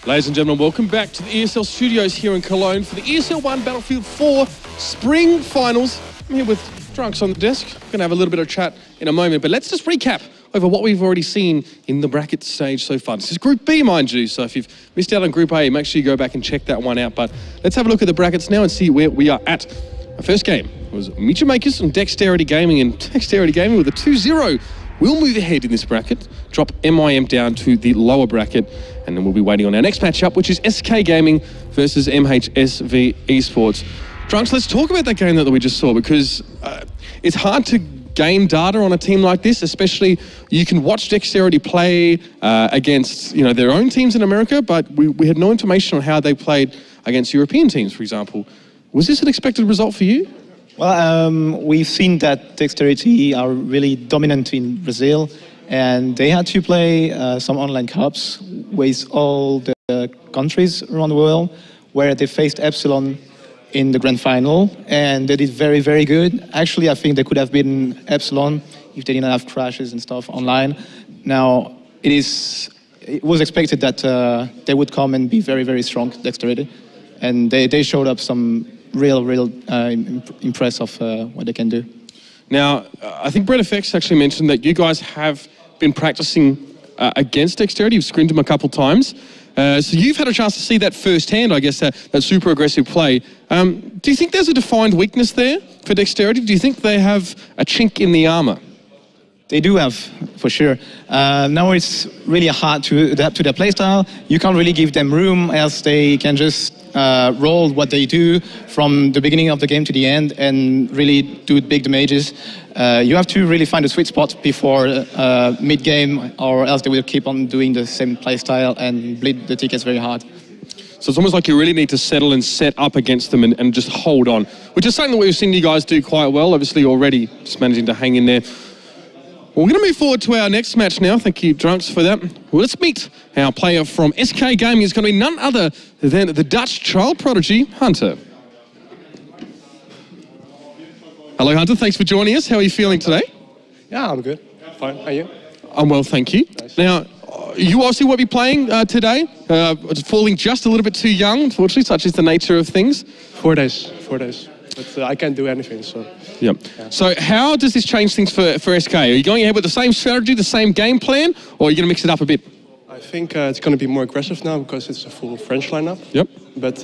Ladies and gentlemen, welcome back to the ESL studios here in Cologne for the ESL One Battlefield 4 Spring Finals. I'm here with Drunks on the desk. We're going to have a little bit of chat in a moment, but let's just recap over what we've already seen in the bracket stage so far. This is Group B, mind you, so if you've missed out on Group A, make sure you go back and check that one out. But let's have a look at the brackets now and see where we are at. Our first game was MhsV and Dexterity Gaming, and Dexterity Gaming with a 2-0 will move ahead in this bracket, drop MIM down to the lower bracket, and then we'll be waiting on our next matchup, which is SK Gaming versus MhsV Esports. Drunks, let's talk about that game that we just saw, because it's hard to gain data on a team like this, especially you can watch Dexterity play against their own teams in America, but we had no information on how they played against European teams, for example. Was this an expected result for you? Well, we've seen that Dexterity are really dominant in Brazil, and they had to play some online cups with all the countries around the world, where they faced Epsilon in the grand final, and they did very, very good. Actually, I think they could have beaten Epsilon if they didn't have crashes and stuff online. Now, it was expected that they would come and be very, very strong, Dexterity, and they showed up some real impress of what they can do. Now, I think Brett FX actually mentioned that you guys have been practicing against Dexterity. You've screened them a couple times. So you've had a chance to see that firsthand, I guess, that super aggressive play. Do you think there's a defined weakness there for Dexterity? Do you think they have a chink in the armor? They do have, for sure. Now it's really hard to adapt to their playstyle. You can't really give them room, else they can just roll what they do from the beginning of the game to the end and really do big damages. You have to really find a sweet spot before mid-game, or else they will keep on doing the same playstyle and bleed the tickets very hard. So it's almost like you really need to settle and set up against them and just hold on, which is something that we've seen you guys do quite well, obviously already just managing to hang in there. Well, we're going to move forward to our next match now. Thank you, Drunks, for that. Well, let's meet our player from SK Gaming. It's going to be none other than the Dutch child prodigy, Hunter. Hello, Hunter. Thanks for joining us. How are you feeling today? Yeah, I'm good. Fine. Are you? I'm well, thank you. Nice. Now, you obviously won't be playing today. Falling just a little bit too young, unfortunately, such is the nature of things. 4 days. 4 days. But I can't do anything, so... Yep. Yeah. So how does this change things for SK? Are you going ahead with the same strategy, the same game plan, or are you going to mix it up a bit? I think it's going to be more aggressive now because it's a full French lineup. Yep. But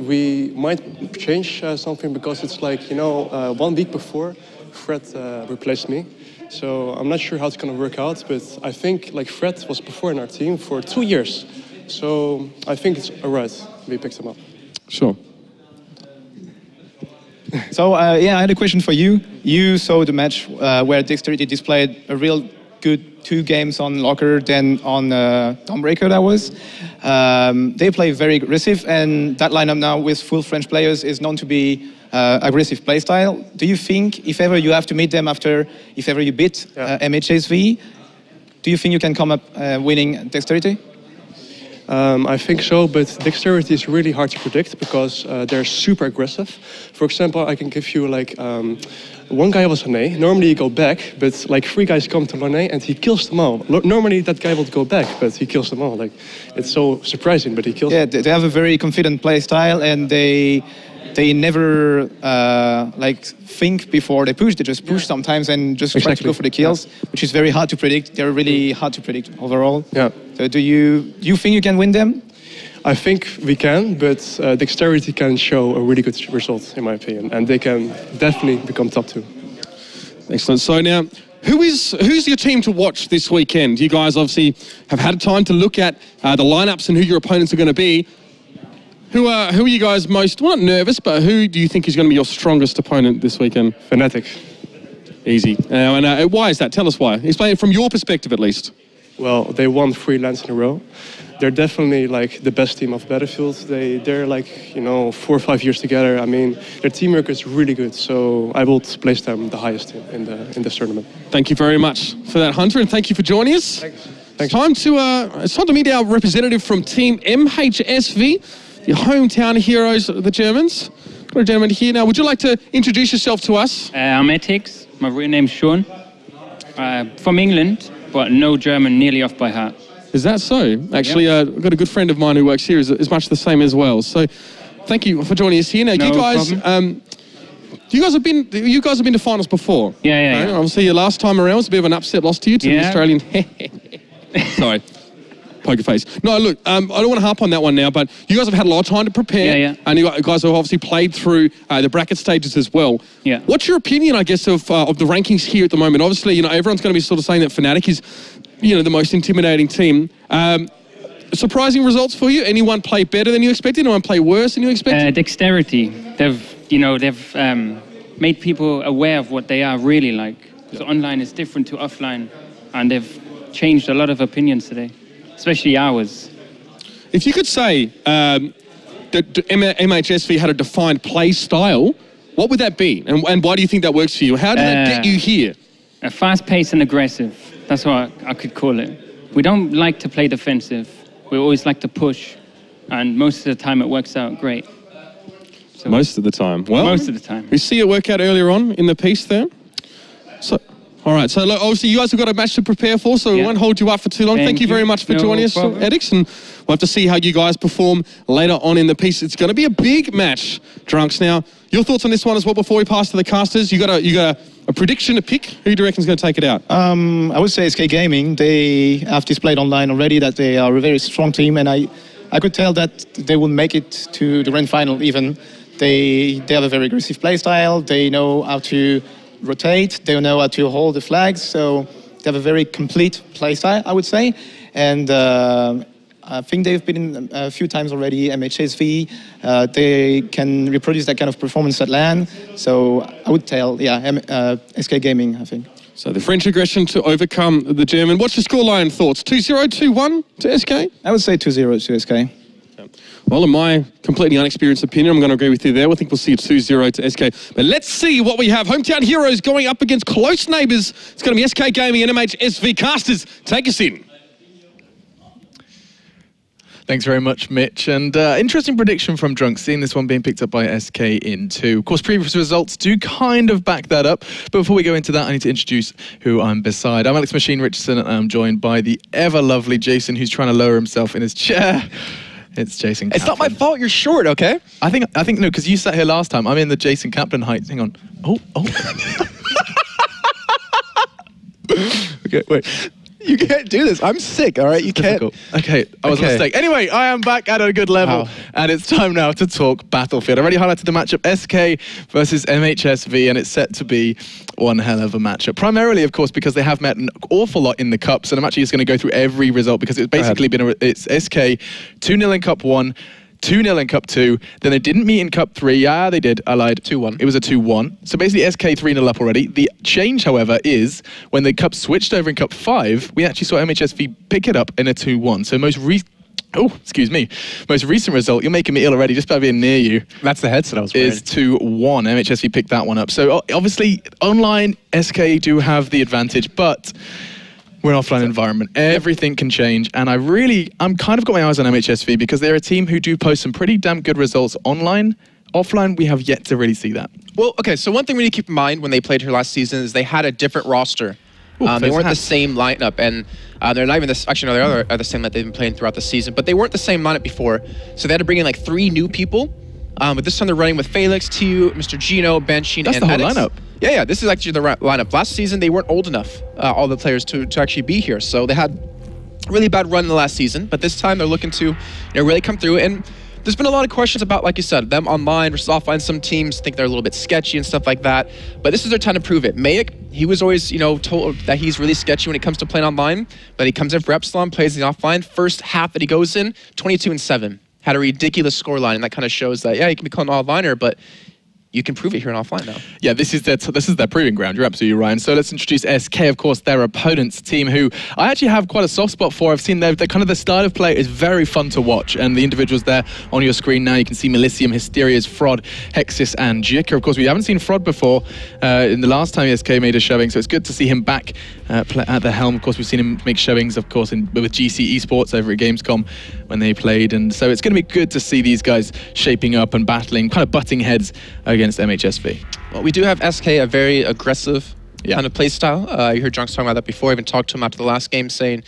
we might change something because it's like, 1 week before, Fred replaced me. So I'm not sure how it's going to work out, but I think like Fred was before in our team for 2 years. So I think it's all right. We picked him up. Sure. So, yeah, I had a question for you. You saw the match where Dexterity displayed a real good 2 games on Locker, then on Dawnbreaker, that was. They play very aggressive, and that lineup now with full French players is known to be aggressive playstyle. Do you think, if ever you have to meet them if ever you beat MhsV, do you think you can come up winning Dexterity? I think so, but Dexterity is really hard to predict because they're super aggressive. For example, I can give you like one guy was Lané. Normally you go back, but like 3 guys come to Lané and he kills them all. Normally that guy would go back, but he kills them all. Like it's so surprising, but he kills them. Yeah, they have a very confident play style, and they never like think before they push. They just push sometimes and just try to go for the kills, which is very hard to predict. They're really hard to predict overall. Yeah. So do you think you can win them? I think we can, but Dexterity can show a really good result, in my opinion, and they can definitely become top 2. Excellent. So now, who's your team to watch this weekend? You guys obviously have had time to look at the lineups and who your opponents are going to be. Who are you guys most, well, not nervous, but who do you think is going to be your strongest opponent this weekend? Fnatic. Easy. And why is that? Tell us why. Explain it from your perspective, at least. Well, they won 3 lands in a row. They're definitely like the best team of Battlefield. They're like, 4 or 5 years together. I mean, their teamwork is really good. So I will place them the highest in this tournament. Thank you very much for that, Hunter, and thank you for joining us. Thanks. It's time to meet our representative from Team MhsV, the hometown heroes, the Germans. Got a gentleman here now. Would you like to introduce yourself to us? I'm Etix. My real name's Sean. From England, but no German, nearly off by heart. Is that so? Actually, I've got a good friend of mine who works here is much the same as well. So thank you for joining us here. Now, you guys have been to finals before. Yeah. Obviously, your last time around was a bit of an upset loss to you, to the Australian. Sorry. Poker face. No, look, I don't want to harp on that one now, but you guys have had a lot of time to prepare, and you guys have obviously played through the bracket stages as well. Yeah. What's your opinion, I guess, of the rankings here at the moment? Obviously, you know, everyone's going to be sort of saying that Fnatic is, you know, the most intimidating team. Surprising results for you? Anyone play better than you expected? Anyone play worse than you expected? Dexterity. They've made people aware of what they are really like. So online is different to offline, and they've changed a lot of opinions today. Especially ours. If you could say that MhsV had a defined play style, what would that be? And why do you think that works for you? How did that get you here? Fast-paced and aggressive. That's what I could call it. We don't like to play defensive. We always like to push. And most of the time it works out great. So most of the time? Well, most of the time. We see it work out earlier on in the piece there. So... All right, so look, obviously you guys have got a match to prepare for, so we won't hold you up for too long. Thank you very much for joining us, Edix, and we'll have to see how you guys perform later on in the piece. It's going to be a big match, Drunks. Now, your thoughts on this one as well before we pass to the casters? You got a prediction to pick? Who do you reckon is going to take it out? I would say SK Gaming. They have displayed online already that they are a very strong team, and I could tell that they will make it to the grand final even. They have a very aggressive play style. They know how to rotate, they know how to hold the flags, so they have a very complete play style, I would say. And I think they've been a few times already, MhsV. They can reproduce that kind of performance at LAN. So I would tell, SK Gaming, I think. So the French aggression to overcome the German. What's your scoreline thoughts? 2-0, 2-1 to SK? I would say 2-0 to SK. Well, in my completely unexperienced opinion, I'm going to agree with you there. I think we'll see a 2-0 to SK. But let's see what we have. Hometown Heroes going up against close neighbours. It's going to be SK Gaming and MhsV. Casters, take us in. Thanks very much, Mitch. And interesting prediction from Drunk, seeing this one being picked up by SK in 2. Of course, previous results do kind of back that up. But before we go into that, I need to introduce who I'm beside. I'm Alex Machine Richardson, and I'm joined by the ever-lovely Jason, who's trying to lower himself in his chair. It's Jason Kaplan. It's not my fault, you're short, okay? I think no, because you sat here last time. I'm in the Jason Kaplan height. Hang on. Oh. Okay, wait. You can't do this. I'm sick, all right? You can't. Okay, I was a mistake. Anyway, I am back at a good level, and it's time now to talk Battlefield. I already highlighted the matchup SK versus MhsV, and it's set to be one hell of a matchup. Primarily, of course, because they have met an awful lot in the Cups, and I'm actually just going to go through every result because it's basically been it's SK 2-0 in Cup 1, 2-0 in Cup 2, then they didn't meet in Cup 3. Yeah, they did. I lied. 2-1. It was a 2-1. So basically SK 3-0 up already. The change, however, is when the Cup switched over in Cup 5, we actually saw MhsV pick it up in a 2-1. So most recent result, you're making me ill already just by being near you. That's the headset I was wearing. Is 2-1. MhsV picked that one up. So obviously, online, SK do have the advantage, but we're an offline environment. Everything can change, and I'm kind of got my eyes on MhsV because they're a team who do post some pretty damn good results online. Offline, we have yet to really see that. Well, okay, so one thing we need to keep in mind when they played here last season is they had a different roster. They weren't the same lineup, and they're not even actually, no, they are the same that they've been playing throughout the season, but they weren't the same lineup before, so they had to bring in like 3 new people. But this time they're running with Felix, TU, Mr. Gino, Banshee, and That's the whole Edix. lineup. Yeah, this is actually the lineup. Last season, they weren't old enough, all the players, to actually be here. So they had a really bad run in the last season, but this time they're looking to really come through. And there's been a lot of questions about, like you said, them online versus offline. Some teams think they're a little bit sketchy and stuff like that, but this is their time to prove it. Mayic, he was always, told that he's really sketchy when it comes to playing online, but he comes in for Epsilon, plays the offline. First half that he goes in, 22-7. Had a ridiculous scoreline, and that kind of shows that, yeah, you can be called an onliner, but you can prove it here in offline now. Yeah, this is their proving ground. You're absolutely right. And so let's introduce SK, of course, their opponent's team, who I actually have quite a soft spot for. I've seen their kind of the style of play is very fun to watch, and the individuals there on your screen now, you can see Melisium, Hysterias, Frod, Hexis, and Jika. Of course, we haven't seen Frod before in the last time SK made a showing, so it's good to see him back at the helm. Of course, we've seen him make showings, of course, with GC Esports over at Gamescom when they played, and so it's going to be good to see these guys shaping up and battling, kind of butting heads against MhsV. Well, we do have SK, a very aggressive kind of play style. You heard Drunks talking about that before. I even talked to him after the last game saying,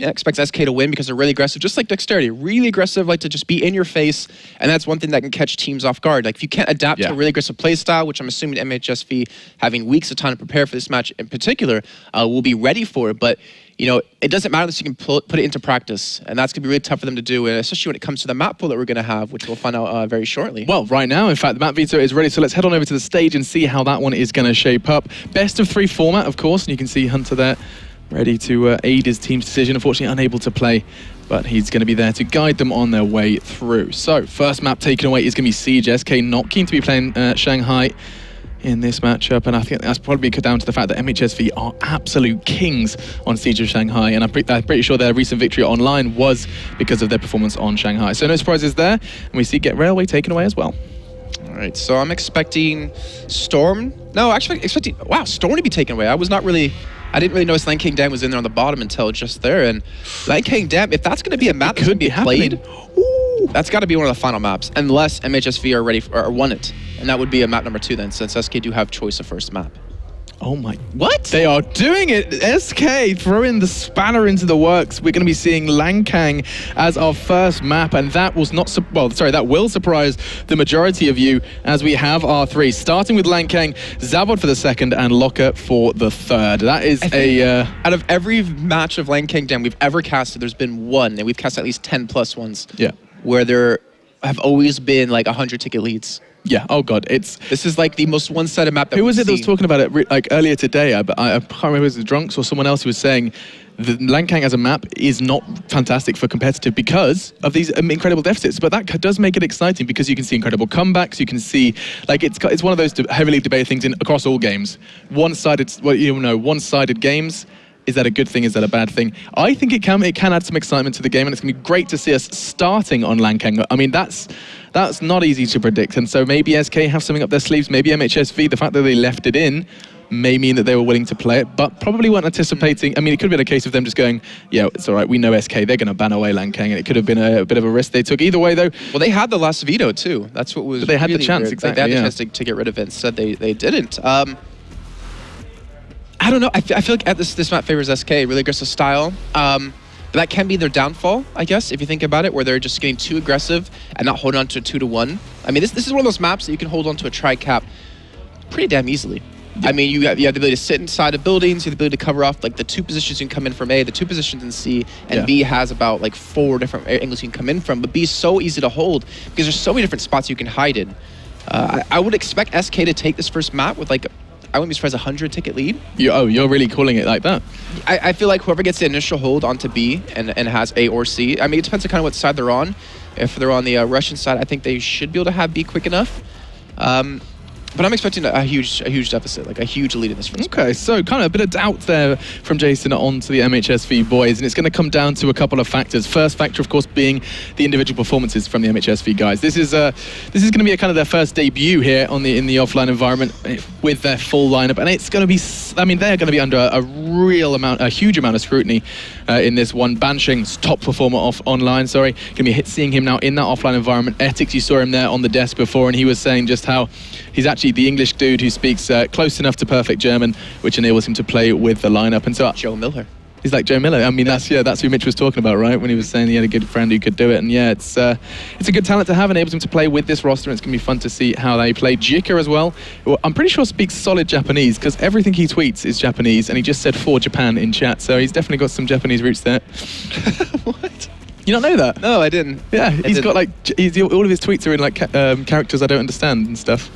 expects SK to win because they're really aggressive, just like Dexterity. Really aggressive, like to just be in your face, and that's one thing that can catch teams off guard. Like if you can't adapt to a really aggressive play style, which I'm assuming MhsV, having weeks of time to prepare for this match in particular, will be ready for it. But you know, it doesn't matter unless you can put it into practice, and that's going to be really tough for them to do, and especially when it comes to the map pool that we're going to have, which we'll find out very shortly. Well, right now, in fact, the map veto is ready, so let's head on over to the stage and see how that one is going to shape up. Best of 3 format, of course, and you can see Hunter there, ready to aid his team's decision. Unfortunately, unable to play, but he's going to be there to guide them on their way through. So, first map taken away is going to be Siege. SK not keen to be playing Shanghai in this matchup, and I think that's probably down to the fact that MhsV are absolute kings on Siege of Shanghai, and I'm pretty sure their recent victory online was because of their performance on Shanghai. So no surprises there, and we see Get Railway taken away as well. All right, so I'm expecting Storm. No, actually expecting, wow, Storm to be taken away. I didn't really notice Lan King Dam was in there on the bottom until just there, and Lan King Dam, if that's going to be a map that's going to be played, that's got to be one of the final maps, unless MhsV are ready or won it. And that would be a map number 2 then, since SK do have choice of first map. Oh my, what? They are doing it. SK throwing the spanner into the works. We're going to be seeing Lankang as our first map, and that was not, that will surprise the majority of you as we have our 3, starting with Lankang, Zavod for the second, and Locker for the third. That is out of every match of Lankang Dam we've ever casted, there's been one, and we've cast at least 10 plus ones. Yeah. Where there have always been like 100 ticket leads. Yeah, oh god, this is like the most one-sided map that Who was it that was talking about it like earlier today? I can't remember if it was the Drunks or someone else who was saying the Lankang as a map is not fantastic for competitive because of these incredible deficits, but that does make it exciting because you can see incredible comebacks, you can see, like, it's one of those heavily debated things across all games. One-sided, one-sided games. Is that a good thing? Is that a bad thing? I think it can add some excitement to the game, and it's going to be great to see us starting on Lankang. I mean, that's not easy to predict, and so maybe SK have something up their sleeves. Maybe MhsV, the fact that they left it in, may mean that they were willing to play it, but probably weren't anticipating. I mean, it could have been a case of them just going, yeah, it's all right, we know SK, they're going to ban away Lankang, and it could have been a bit of a risk they took. Either way, though. Well, they had the last veto, too. That's what was. But they had really the chance, weird. exactly. Like, they had the chance to get rid of it, instead they didn't. I don't know. I feel like this map favors SK, really aggressive style. But that can be their downfall, I guess, if you think about it, where they're just getting too aggressive and not holding on to a 2-to-1. I mean, this is one of those maps that you can hold on to a tri-cap pretty damn easily. Yeah. I mean, you have the ability to sit inside of buildings, you have the ability to cover off like the 2 positions you can come in from A, the 2 positions in C, and B has about like 4 different angles you can come in from. But B is so easy to hold because there's so many different spots you can hide in. I would expect SK to take this first map with like, I wouldn't be surprised, 100 ticket lead. You're really calling it like that? I feel like whoever gets the initial hold onto B and has A or C, I mean, it depends on kind of what side they're on. If they're on the Russian side, I think they should be able to have B quick enough. But I'm expecting a huge deficit, like a huge lead in this first Okay, so kind of a bit of doubt there from Jason onto the MhsV boys, and it's going to come down to a couple of factors. First factor, of course, being the individual performances from the MhsV guys. This is going to be kind of their first debut here in the offline environment with their full lineup, and it's going to be, I mean, they're going to be under a huge amount of scrutiny in this one. Banshing's top performer online, going to be seeing him now in that offline environment. Ethics, you saw him there on the desk before, and he was saying just how he's actually the English dude who speaks close enough to perfect German, which enables him to play with the lineup. And so Joe Miller. He's like Joe Miller. I mean, that's who Mitch was talking about, right? When he was saying he had a good friend who could do it. And yeah, it's a good talent to have, enables him to play with this roster. And it's going to be fun to see how they play. Jika as well, I'm pretty sure speaks solid Japanese because everything he tweets is Japanese, and he just said for Japan in chat. So he's definitely got some Japanese roots there. What? You don't know that? No, I didn't. Yeah, he's got like, all of his tweets are in like characters I don't understand and stuff.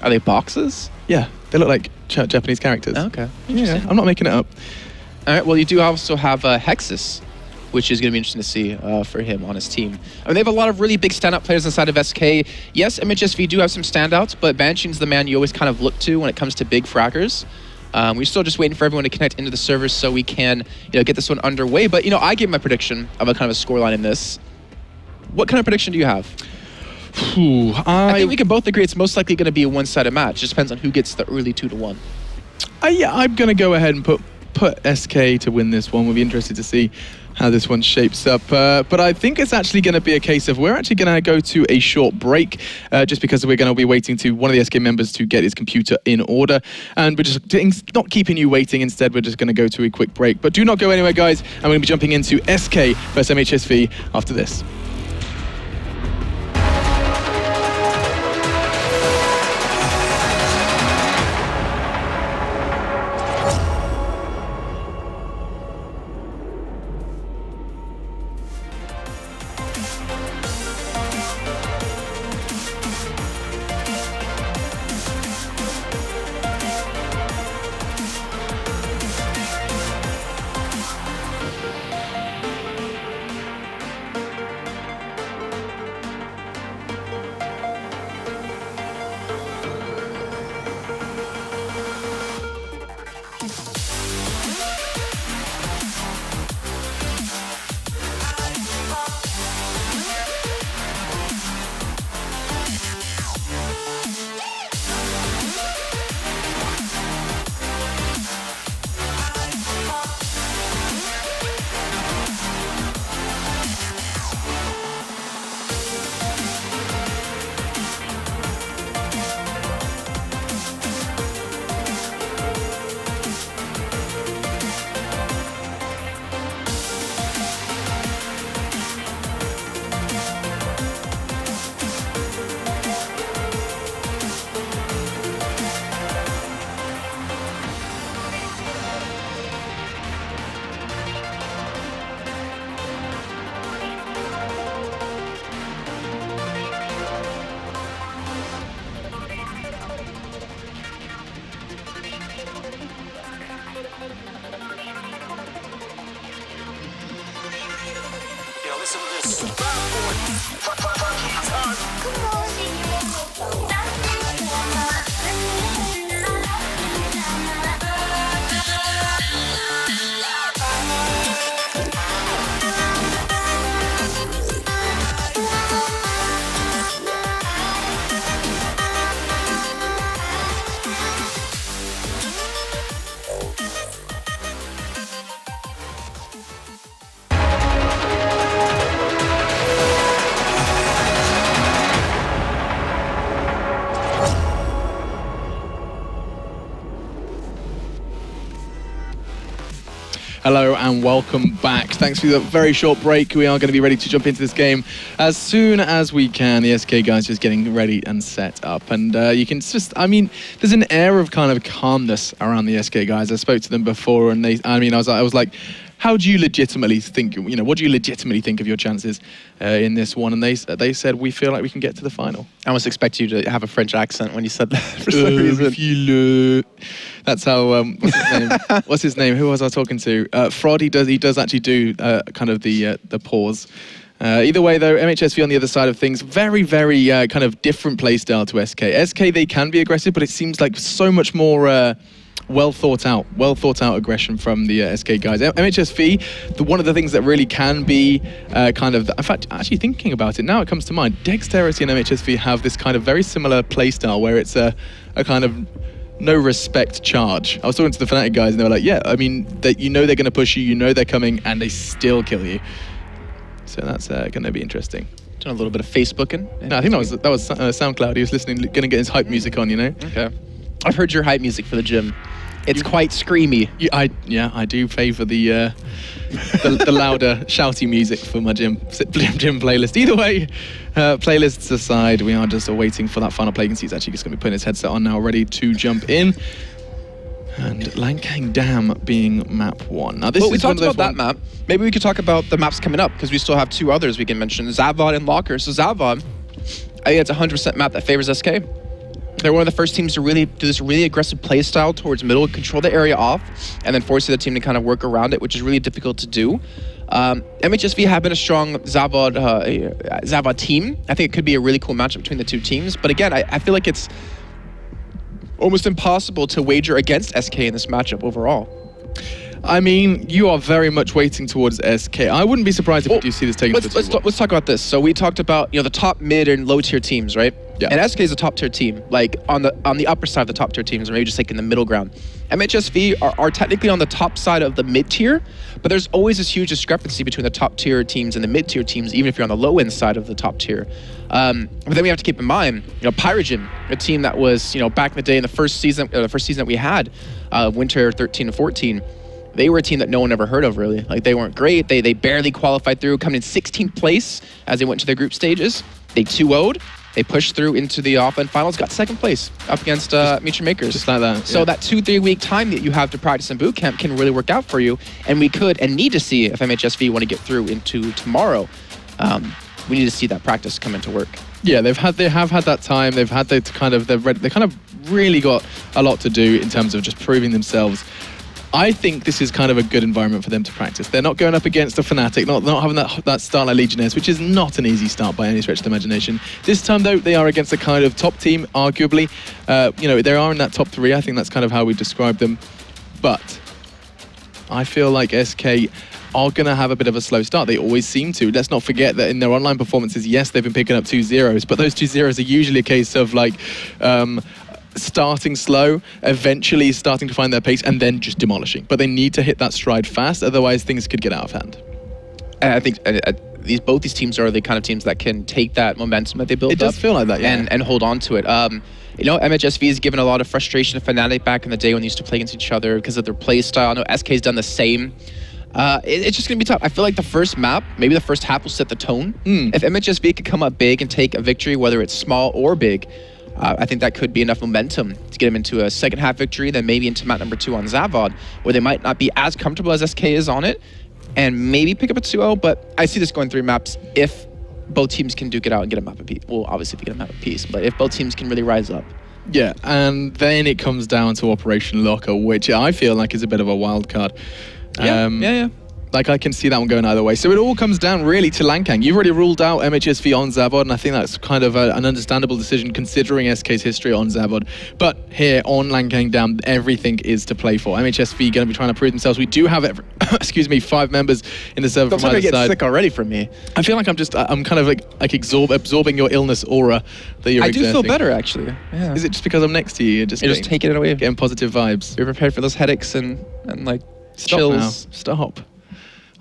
Are they boxes? Yeah, they look like Japanese characters. Oh, okay. Yeah, I'm not making it up. All right, well, you do also have Hexus, which is going to be interesting to see for him on his team. I mean, they have a lot of really big standout players inside of SK. Yes, MhsV do have some standouts, but Banshing's the man you always kind of look to when it comes to big fraggers. We're still just waiting for everyone to connect into the servers so we can, get this one underway. But, I gave my prediction of a kind of a scoreline in this. What kind of prediction do you have? I think we can both agree it's most likely going to be a one-sided match. It just depends on who gets the early 2-to-1. Yeah, I'm going to go ahead and put SK to win this one. We'll be interested to see how this one shapes up. But I think it's actually going to be a case of we're actually going to go to a short break just because we're going to be waiting to one of the SK members to get his computer in order. And we're just not keeping you waiting. Instead, we're just going to go to a quick break. But do not go anywhere, guys. And we're going to be jumping into SK versus MhsV after this. Hello and welcome back. Thanks for the very short break. We are going to be ready to jump into this game as soon as we can. The SK guys just getting ready and set up. And you can just, I mean, there's an air of kind of calmness around the SK guys. I spoke to them before and I was like, how do you legitimately think, what do you legitimately think of your chances in this one? And they said, we feel like we can get to the final. I almost expect you to have a French accent when you said that for some reason. That's how, what's his name? Who was I talking to? Frod, he does actually do kind of the pause. Either way, though, MhsV on the other side of things, very, very kind of different play style to SK. SK, they can be aggressive, but it seems like so much more well thought out aggression from the SK guys. MhsV, one of the things that really can be kind of, in fact, actually thinking about it now, it comes to mind. Dexterity and MhsV have this kind of very similar play style where it's a kind of no respect charge. I was talking to the Fnatic guys and they were like, yeah, I mean, they're going to push you, they're coming, and they still kill you. So that's going to be interesting. Doing a little bit of Facebooking. No, I think that was SoundCloud. He was listening, going to get his hype music on, Okay. I've heard your hype music for the gym. It's quite screamy. I do favour the louder, shouty music for my gym playlist. Either way, playlists aside, we are just waiting for that final play. You can see he's actually just going to be putting his headset on now, ready to jump in. And Lankang Dam being map 1. Now this we talked about that map. Maybe we could talk about the maps coming up because we still have 2 others we can mention: Zavod and Locker. So Zavod, I think it's a 100% map that favors SK. They're one of the first teams to really do this really aggressive play style towards middle, control the area off, and then force the other team to kind of work around it, which is really difficult to do. MhsV have been a strong Zavod team. I think it could be a really cool matchup between the 2 teams. But again, I feel like it's almost impossible to wager against SK in this matchup overall. I mean, you are very much waiting towards SK. I wouldn't be surprised if we do see this taken. Let's talk about this. So we talked about the top mid and low tier teams, right? Yeah. And SK is a top tier team, like on the upper side of the top tier teams, or maybe just like in the middle ground. MhsV are technically on the top side of the mid-tier, but there's always this huge discrepancy between the top-tier teams and the mid-tier teams, even if you're on the low-end side of the top tier. But then we have to keep in mind, Pyrogen, a team that was, back in the day in the first season that we had, Winter 13 and 14, they were a team that no one ever heard of, really. Like, they weren't great. They barely qualified through, coming in 16th place as they went to their group stages. They 2-0'd. They pushed through into the offline finals, got 2nd place up against Mutual Makers. Just like that. So that 2-3 week time that you have to practice in boot camp can really work out for you. And we could and need to see if MhsV want to get through into tomorrow. We need to see that practice come into work. Yeah, they have had that time. They kind of really got a lot to do in terms of just proving themselves. I think this is kind of a good environment for them to practice. They're not going up against a Fnatic, not having that start like Legionnaires, which is not an easy start by any stretch of the imagination. This time, though, they are against a kind of top team, arguably. They are in that top 3. I think that's kind of how we describe them. But I feel like SK are going to have a bit of a slow start. They always seem to. Let's not forget that in their online performances, yes, they've been picking up 2-0s, but those 2-0s are usually a case of like starting slow, eventually starting to find their pace, and then just demolishing. But they need to hit that stride fast, otherwise things could get out of hand. And I think both these teams are the kind of teams that can take that momentum that they built up. It does feel like that, yeah. And hold on to it. MhsV has given a lot of frustration to Fnatic back in the day when they used to play against each other because of their play style. I know SK's done the same. It's just going to be tough. I feel like the first map, maybe the first half will set the tone. If MhsV could come up big and take a victory, whether it's small or big, I think that could be enough momentum to get them into a second half victory, then maybe into map number 2 on Zavod, where they might not be as comfortable as SK is on it, and maybe pick up a 2-0, but I see this going 3 maps if both teams can duke it out and get a map apiece. Well, obviously if they get a map apiece, but if both teams can really rise up. Yeah, and then it comes down to Operation Locker, which I feel like is a bit of a wild card. Yeah. Like, I can see that one going either way. So it all comes down really to Lankang. You've already ruled out MhsV on Zavod, and I think that's kind of an understandable decision considering SK's history on Zavod. But here on Lankang Dam, everything is to play for. MhsV going to be trying to prove themselves. We do have, 5 members in the server from either side. Get sick already from me. I feel like I'm kind of like absorbing your illness aura that you're exerting. I do feel better, actually. Yeah. Is it just because I'm next to you? You're just taking it away. Getting positive vibes. You're prepared for those headaches and like chills. Stop.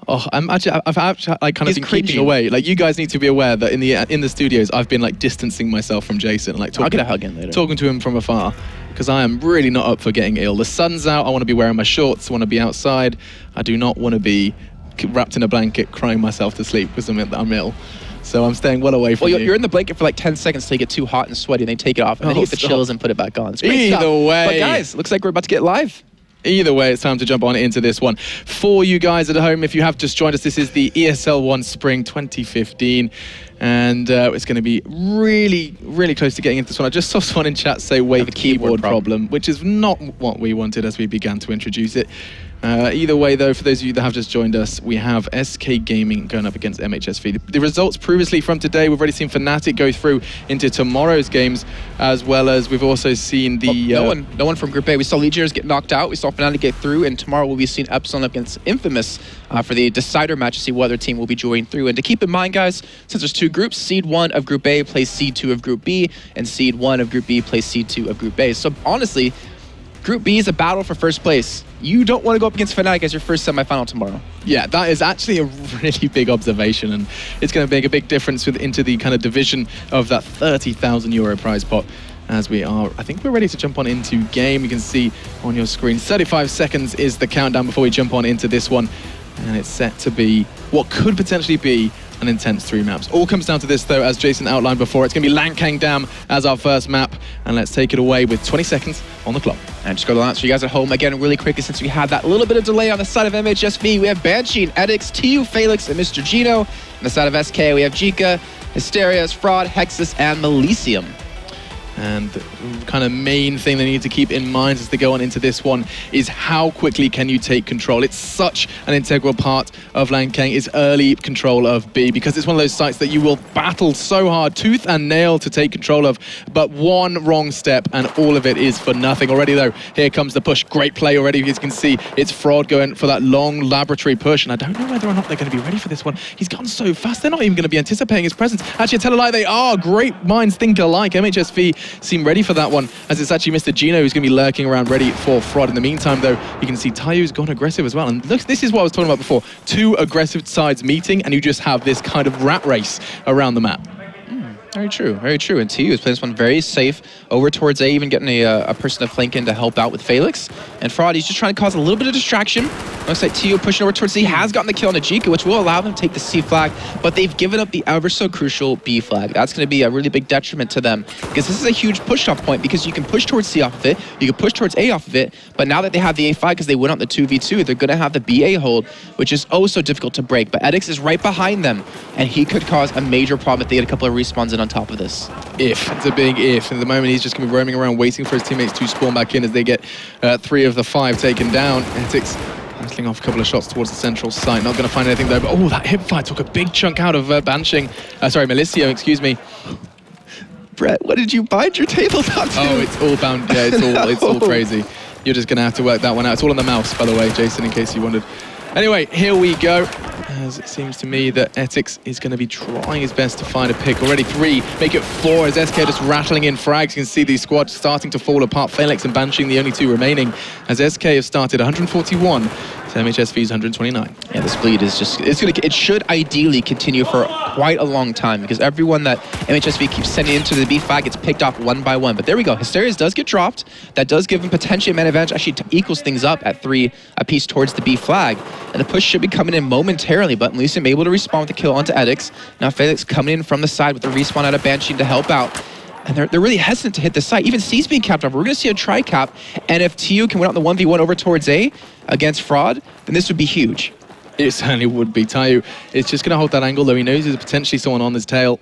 Oh, I've actually like kind of been keeping away. Like, you guys need to be aware that in the studios, I've been like distancing myself from Jason, like I'll get a hug in later. Talking to him from afar, because I am really not up for getting ill. The sun's out. I want to be wearing my shorts. I want to be outside. I do not want to be wrapped in a blanket, crying myself to sleep because I'm ill. So I'm staying well away from you. Well, you're in the blanket for like 10 seconds till you get too hot and sweaty, and then take it off, and then you get the chills and put it back on. It's great stuff. Way. But guys, looks like we're about to get live. Either way, it's time to jump on into this one. For you guys at home, if you have just joined us, this is the ESL One Spring 2015. And it's going to be really, really close to getting into this one. I just saw someone in chat say, wait, keyboard problem, which is not what we wanted as we began to introduce it. Either way, though, for those of you that have just joined us, we have SK Gaming going up against MhsV. The results previously from today, we've already seen Fnatic go through into tomorrow's games, as well as we've also seen the... no one from Group A. We saw Legionnaires get knocked out. We saw Fnatic get through, and tomorrow we'll be seeing Epsilon against Infamous for the decider match to see what other team will be joining through. And to keep in mind, guys, since there's 2 groups, Seed 1 of Group A plays Seed 2 of Group B, and Seed 1 of Group B plays Seed 2 of Group A. So honestly, Group B is a battle for first place. You don't want to go up against Fnatic as your first semifinal tomorrow. Yeah, that is actually a really big observation, and it's going to make a big difference into the kind of division of that €30,000 prize pot. As we are, I think we're ready to jump on into game. You can see on your screen, 35 seconds is the countdown before we jump on into this one. And it's set to be what could potentially be an intense 3 maps. All comes down to this, though, as Jason outlined before. It's going to be Lankang Dam as our first map. And let's take it away with 20 seconds on the clock. And just go to the last for you guys at home. Again, really quickly, since we had that little bit of delay on the side of MhsV, we have Banshee and Edix, TU, Felix, and Mr. Gino. On the side of SK, we have Jika, Hysterias, Fraud, Hexus, and Melisium. And the kind of main thing they need to keep in mind as they go on into this one is how quickly can you take control. It's such an integral part of Lankang is early control of B, because it's one of those sites that you will battle so hard, tooth and nail, to take control of. But one wrong step and all of it is for nothing. Already, though, here comes the push. Great play already. As you can see, it's Fraud going for that long laboratory push. And I don't know whether or not they're going to be ready for this one. He's gone so fast. They're not even going to be anticipating his presence. Actually, I tell a lie, they are. Great minds think alike. MhsV seem ready for that one, as it's actually Mr. Gino who's going to be lurking around ready for Fraud. In the meantime, though, you can see Tayu's gone aggressive as well. And look, this is what I was talking about before. Two aggressive sides meeting, and you just have this kind of rat race around the map. Very true, very true. And TU is playing this one very safe over towards A, even getting a person to flank in to help out with Felix. And Fraud, he's just trying to cause a little bit of distraction. Looks like TU pushing over towards C, has gotten the kill on Ajika, which will allow them to take the C flag, but they've given up the ever so crucial B flag. That's going to be a really big detriment to them, because this is a huge push-off point, because you can push towards C off of it, you can push towards A off of it, but now that they have the A flag, because they went on the 2v2, they're going to have the BA hold, which is oh so difficult to break. But Edix is right behind them, and he could cause a major problem if they get a couple of respawns in on top of this. If. It's a big if. At the moment, he's just going to be roaming around waiting for his teammates to spawn back in as they get 3 of the 5 taken down. Etix cancelling off a couple of shots towards the central site. Not going to find anything though, but oh, that hipfire took a big chunk out of Melicio, excuse me. Brett, what did you bind your tabletop to? Oh, it's all bound. Yeah, it's all, it's all crazy. You're just going to have to work that one out. It's all on the mouse, by the way, Jason, in case you wondered. Anyway, here we go. As it seems to me that Etix is going to be trying his best to find a pick. Already 3, make it 4 as SK just rattling in frags. You can see these squads starting to fall apart. Felix and Banshee the only 2 remaining, as SK have started 141 to MhsV's 129. Yeah, this bleed is just, it should ideally continue for quite a long time, because everyone that MhsV keeps sending into the B flag gets picked off one by one. But there we go, Hysteria's does get dropped. That does give him potentially a man advantage, actually equals things up at 3 apiece towards the B flag. And the push should be coming in momentarily, but Elysium able to respawn with the kill onto Edix. Now Felix coming in from the side with the respawn out of Banshee to help out. And they're really hesitant to hit the site. Even C's being capped off. We're going to see a tri-cap, and if TU can win out the 1v1 over towards A against Fraud, then this would be huge. It certainly would be. Tayu is just going to hold that angle, though he knows there's potentially someone on his tail.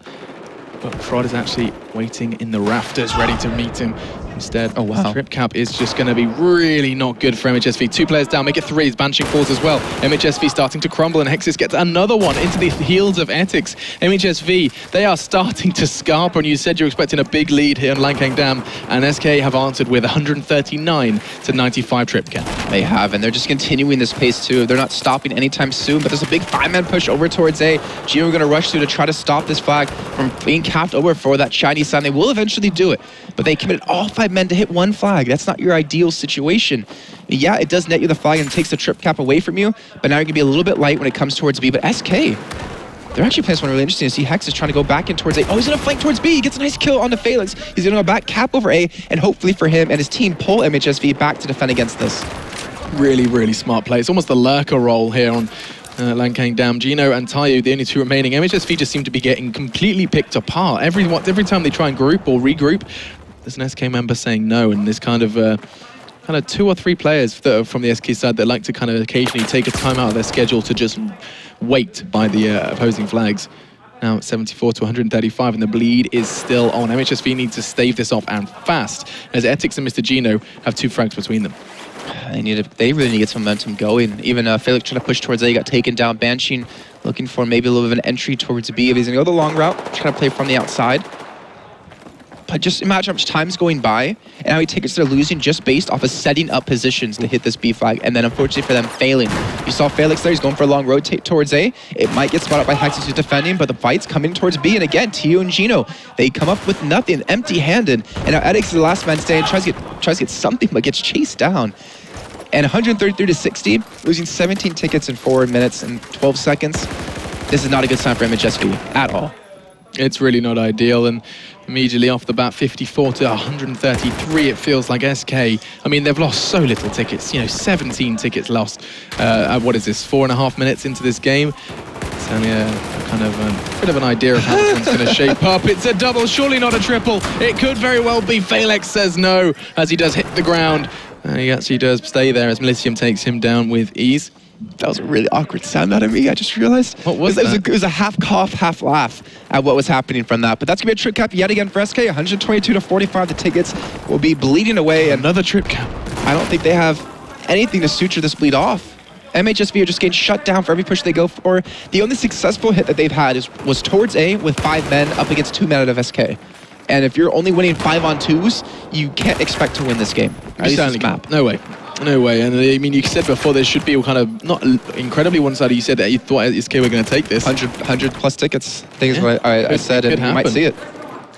But Fraud is actually waiting in the rafters, ready to meet him. Instead, oh wow, trip cap is just going to be really not good for MhsV. 2 players down, make it 3 as Banshee falls as well. MhsV starting to crumble, and Hexus gets another one into the heels of Etix. MhsV, they are starting to scarper, and you said you're expecting a big lead here on Lankang Dam, and SK have answered with 139 to 95 trip cap. They have, and they're just continuing this pace too. They're not stopping anytime soon, but there's a big 5-man push over towards A. Gino are going to rush through to try to stop this flag from being capped over for that shiny sign. They will eventually do it, but they committed all 5 men to hit 1 flag. That's not your ideal situation. Yeah, it does net you the flag and takes the trip cap away from you, but now you're going to be a little bit light when it comes towards B. But SK, they're actually playing this one really interesting to see. Hex is trying to go back in towards A. Oh, he's going to flank towards B. He gets a nice kill onto Felix. He's going to go back, cap over A, and hopefully for him and his team pull MhsV back to defend against this. Really, really smart play. It's almost the lurker role here on Lankang Dam. Gino and Tayu, the only 2 remaining. MhsV just seem to be getting completely picked apart. Every time they try and group or regroup, there's an SK member saying no, and this kind of 2 or 3 players that are from the SK side that like to kind of occasionally take a time out of their schedule to just wait by the opposing flags. Now it's 74 to 135, and the bleed is still on. MhsV needs to stave this off, and fast, as Etix and Mr. Gino have 2 frags between them. They really need to get some momentum going. Even Felix trying to push towards A, he got taken down. Banshee looking for maybe a little bit of an entry towards B. If he's going to go the long route, trying to play from the outside. But just imagine how much time's going by, and how he takes they're losing just based off of setting up positions to hit this B flag, and then unfortunately for them failing. You saw Felix there, he's going for a long rotate towards A. It might get spotted by Hexus who's defending, but the fight's coming towards B, and again, Tio and Gino, they come up with nothing, empty-handed, and now Edix is the last man standing, tries to get something, but gets chased down. And 133 to 60, losing 17 tickets in 4 minutes and 12 seconds. This is not a good sign for MhsV at all. It's really not ideal, and immediately off the bat, 54 to 133, it feels like SK. I mean, they've lost so little tickets, 17 tickets lost. What is this, 4.5 minutes into this game? It's only a kind of a bit of an idea of how this one's going to shape up. It's a double, surely not a triple. It could very well be. Felix says no, as he does hit the ground. He actually does stay there as Melicium takes him down with ease. That was a really awkward sound out of me, I just realized. What was that? It was a half cough, half laugh at what was happening from that. But that's going to be a trip cap yet again for SK. 122 to 45, the tickets will be bleeding away. And another trip cap. I don't think they have anything to suture this bleed off. MhsV are just getting shut down for every push they go for. The only successful hit that they've had was towards A with 5 men up against 2 men out of SK. And if you're only winning 5-on-2s, you can't expect to win this game. At least this map. No way. No way. And I mean, you said before there should be kind of not incredibly one-sided. You said that you thought SK were going to take this. 100 plus tickets. I think is what I said, and you might see it.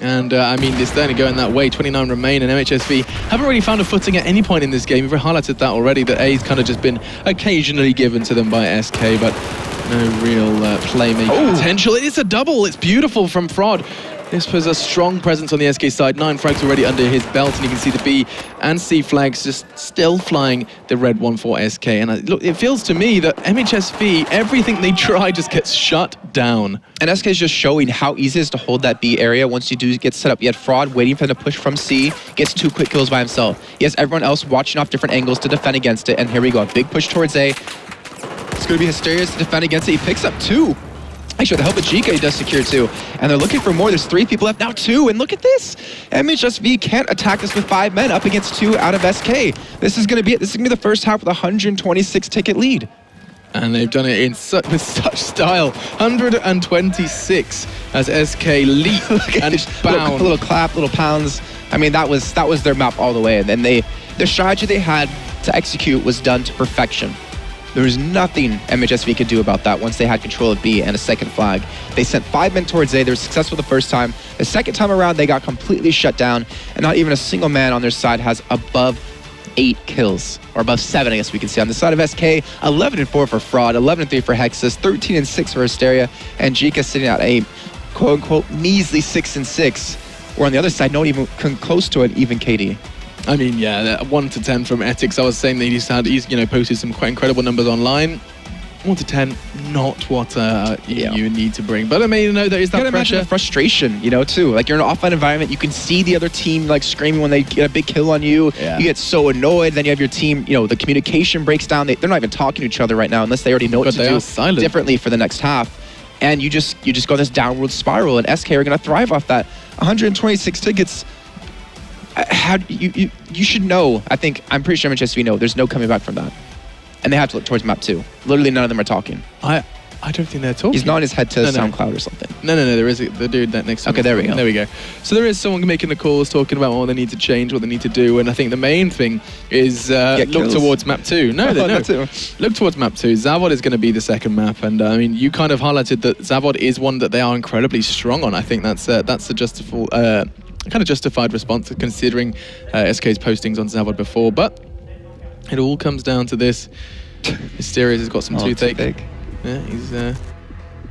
And I mean, it's certainly going that way. 29 remain, and MhsV haven't really found a footing at any point in this game. We've highlighted that already, that A's kind of just been occasionally given to them by SK, but no real playmaking potential. It's a double. It's beautiful from Fraud. This was a strong presence on the SK side. 9 frags already under his belt, and you can see the B and C flags just still flying the red one for SK. And look, it feels to me that MhsV, everything they try just gets shut down. And SK is just showing how easy it is to hold that B area once you do get set up. You had Fraud waiting for him to push from C, gets 2 quick kills by himself. He has everyone else watching off different angles to defend against it, and here we go. A big push towards A. It's going to be Hysteria to defend against it. He picks up 2. Actually, with the help of GK, he does secure 2. And they're looking for more. There's 3 people left, now 2. And look at this. MhsV can't attack this with 5 men up against 2 out of SK. This is going to be it. This is going to be the first half with a 126 ticket lead. And they've done it in with such style. 126 as SK leap and bound. Little clap, little pounds. I mean, that was their map all the way. And then the strategy they had to execute was done to perfection. There was nothing MhsV could do about that once they had control of B and a second flag. They sent 5 men towards A. They were successful the first time. The second time around, they got completely shut down, and not even a single man on their side has above 8 kills, or above 7, I guess we can see. On the side of SK, 11-4 for Fraud, 11-3 for Hexus, 13-6 for Hysteria, and Jika sitting at a quote-unquote measly 6-6. Or on the other side, not even close to an even KD. I mean, yeah, 1 to 10 from Ethics. I was saying that he's posted some quite incredible numbers online. 1 to 10, not what you need to bring. But I mean, there is that pressure. The frustration, too. Like, you're in an offline environment, you can see the other team like screaming when they get a big kill on you. Yeah. You get so annoyed. Then you have your team, the communication breaks down. They're not even talking to each other right now unless they already know what to do differently for the next half. And you just go this downward spiral, and SK are going to thrive off that. 126 tickets. You should know. I'm pretty sure MhsV know there's no coming back from that, and they have to look towards map 2. Literally none of them are talking. I don't think they're talking. He's nodding his head to SoundCloud or something. No, there is the dude that next to him. Okay, there we go. So there is someone making the calls, talking about what they need to change, what they need to do, and I think the main thing is look towards map 2. No. Look towards map 2. Zavod is going to be the second map, and I mean, you kind of highlighted that Zavod is one that they are incredibly strong on. I think that's a justified response considering SK's postings on Zavod before, but it all comes down to this. Hysteria has got some toothache. Yeah,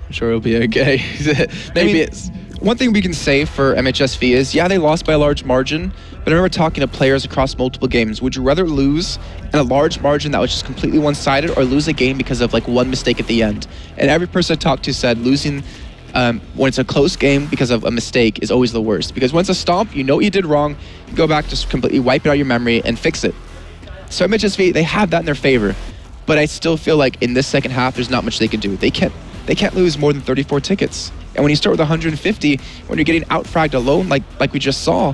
I'm sure he'll be okay. It's one thing we can say for MhsV is, yeah, they lost by a large margin, but I remember talking to players across multiple games. Would you rather lose in a large margin that was just completely one-sided, or lose a game because of like one mistake at the end? And every person I talked to said losing when it's a close game because of a mistake is always the worst. Because once a stomp, you know what you did wrong, you go back, just completely wipe it out of your memory and fix it. So MhsV, they have that in their favor. But I still feel like in this second half, there's not much they can do. They can't lose more than 34 tickets. And when you start with 150, when you're getting out-fragged alone, like we just saw,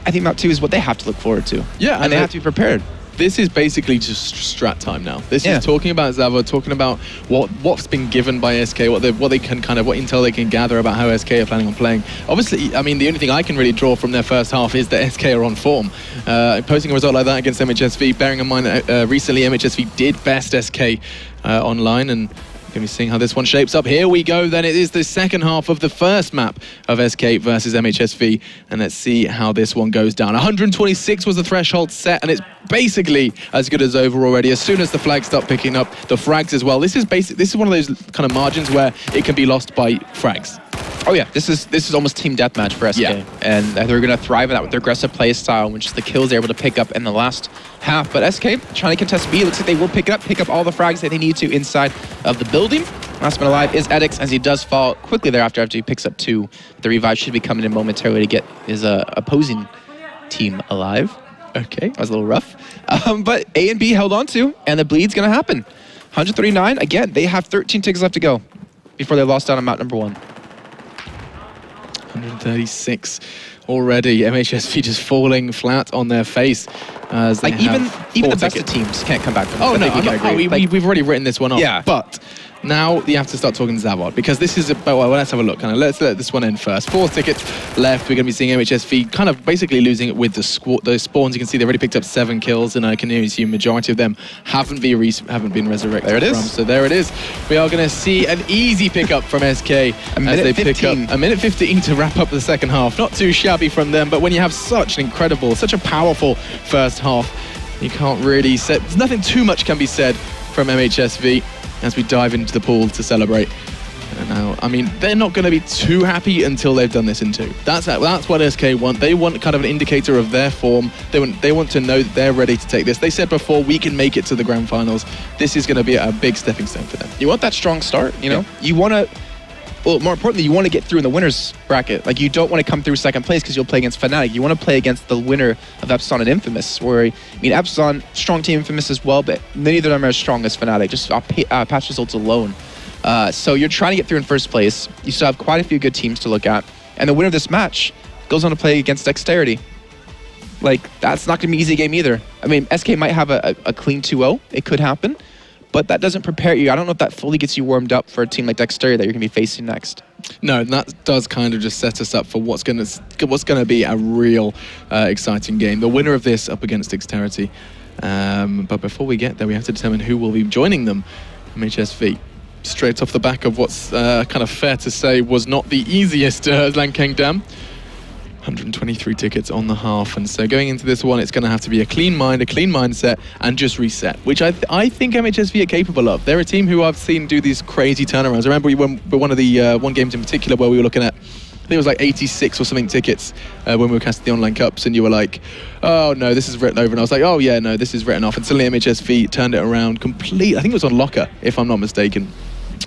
I think map 2 is what they have to look forward to. Yeah, and they have to be prepared. This is basically just strat time now. This is talking about Zavod, talking about what's been given by SK, what intel they can gather about how SK are planning on playing. Obviously, I mean, the only thing I can really draw from their first half is that SK are on form. Posting a result like that against MhsV, bearing in mind that recently MhsV did best SK online, and going to be seeing how this one shapes up. Here we go, then. It is the second half of the first map of SK versus MhsV, and let's see how this one goes down. 126 was the threshold set, and it's basically as good as over already. As soon as the flags start picking up, the frags as well. This is one of those kind of margins where it can be lost by frags. Oh yeah, this is almost team deathmatch for SK, and they're going to thrive in that with their aggressive play style, which is the kills they're able to pick up in the last half. But SK trying to contest B, looks like they will pick up all the frags that they need to inside of the building. Last man alive is Edix, as he does fall quickly thereafter after he picks up 2. The revive should be coming in momentarily to get his opposing team alive. Okay, that was a little rough. But A and B held on to, and the bleed's going to happen. 139, again, they have 13 tickets left to go before they lost out on map number 1. 136 already. MhsV just falling flat on their face. Like even the best of teams can't come back from this. Oh no, we've already written this one off. Yeah. But Now you have to start talking to Zavod, because this is well, let's have a look. Let's let this one in first. 4 tickets left. We're going to be seeing MhsV kind of basically losing it with the spawns. You can see they've already picked up 7 kills, and I can assume majority of them haven't been resurrected. There it is. So there it is. We are going to see an easy pickup from SK as they pick up a minute 15 to wrap up the second half. Not too shabby from them, but when you have such an incredible, such a powerful first half, you can't really say, nothing too much can be said from MhsV as we dive into the pool to celebrate. And now, I mean, they're not going to be too happy until they've done this in 2. That's what SK want. They want kind of an indicator of their form. They want to know that they're ready to take this. They said before, we can make it to the grand finals. This is going to be a big stepping stone for them. You want that strong start, you know? You want to, well, more importantly, you want to get through in the winner's bracket. Like, you don't want to come through second place because you'll play against Fnatic. You want to play against the winner of Epsilon and Infamous, where, I mean, Epsilon, strong team, Infamous as well, but neither of them are as strong as Fnatic, just patch results alone. So you're trying to get through in first place. You still have quite a few good teams to look at. And the winner of this match goes on to play against Dexterity. Like, that's not going to be an easy game either. I mean, SK might have a clean 2-0. It could happen. But that doesn't prepare you. I don't know if that fully gets you warmed up for a team like Dexterity that you're going to be facing next. No, and that does kind of just set us up for what's going to be a real exciting game. The winner of this up against Dexterity. But before we get there, we have to determine who will be joining them. MhsV. Straight off the back of what's kind of fair to say was not the easiest Lankang Dam. 123 tickets on the half, and so going into this one, it's going to have to be a clean mind, a clean mindset, and just reset, which I think MhsV are capable of. They're a team who I've seen do these crazy turnarounds. I remember one of the one games in particular where we were looking at, I think it was like 86 or something tickets when we were casting the online cups, and you were like, oh no, this is written over, and I was like, oh yeah, no, this is written off, and suddenly MhsV turned it around complete. I think it was on Locker, if I'm not mistaken.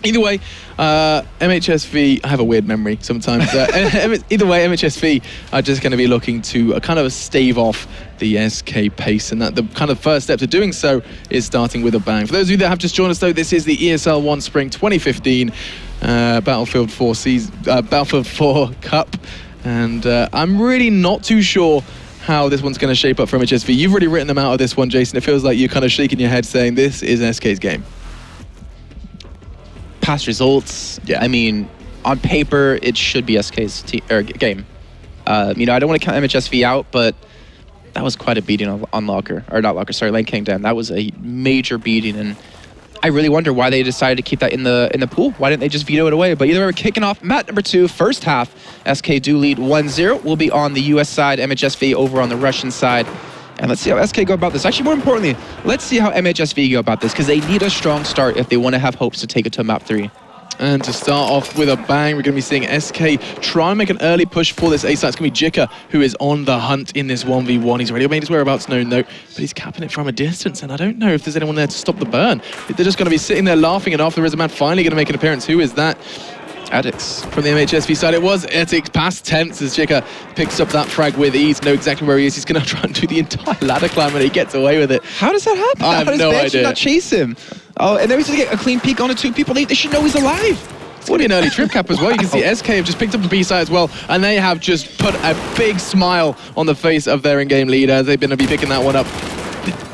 Either way, MhsV, I have a weird memory sometimes. Either way, MhsV are just going to be looking to kind of stave off the SK pace, and that the kind of first step to doing so is starting with a bang. For those of you that have just joined us though, this is the ESL One Spring 2015 Battlefield 4 Cup, and I'm really not too sure how this one's going to shape up for MhsV. You've already written them out of this one, Jason. It feels like you're kind of shaking your head saying this is SK's game. Past results, yeah. I mean, on paper, it should be SK's game. You know, I don't want to count MhsV out, but that was quite a beating on Locker, or not Locker, sorry, Lankang Dam. That was a major beating, and I really wonder why they decided to keep that in the pool. Why didn't they just veto it away? But either way, we're kicking off map number 2, first half. SK do lead 1-0. We'll be on the US side, MhsV over on the Russian side. And let's see how SK go about this. Actually, more importantly, let's see how MhsV go about this, because they need a strong start if they want to have hopes to take it to map 3. And to start off with a bang, we're going to be seeing SK try and make an early push for this A site. It's going to be Jika who is on the hunt in this 1v1. He's already made his whereabouts known though, but he's capping it from a distance, and I don't know if there's anyone there to stop the burn. They're just going to be sitting there laughing, and after there is a man finally going to make an appearance. Who is that? Addicts. From the MhsV side, it was Ethics past tense as Jika picks up that frag with ease. Know exactly where he is. He's going to try and do the entire ladder climb, and he gets away with it. How does that happen? I have no idea. Not chase him. Oh, and then he's going to get a clean peek onto 2 people. They should know he's alive. It's going to be an early trip cap as well. You can see SK have just picked up the B side as well, and they have just put a big smile on the face of their in-game leader. They've been to be picking that one up.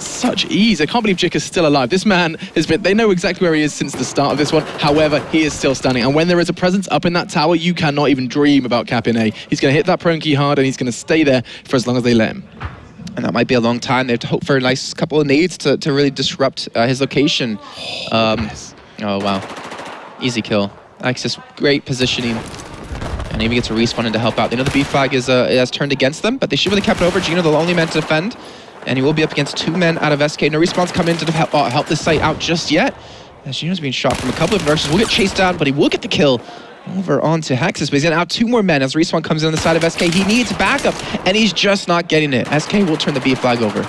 Such ease. I can't believe Jika's still alive. This man has been, they know exactly where he is since the start of this one. However, he is still standing. And when there is a presence up in that tower, you cannot even dream about capping A. He's going to hit that prone key hard, and he's going to stay there for as long as they let him. And that might be a long time. They have to hope for a nice couple of nades to really disrupt his location. Oh, wow. Easy kill. That's just great positioning. And even gets a respawn in to help out. They know the B flag has turned against them, but they should really kept it over. Gino, the only man to defend. And he will be up against 2 men out of SK. No respawns come in to help this site out just yet. As Gino's being shot from a couple of nurses. Will get chased down, but he will get the kill over onto Hexus. But he's going to out 2 more men as respawn comes in on the side of SK. He needs backup, and he's just not getting it. SK will turn the B flag over.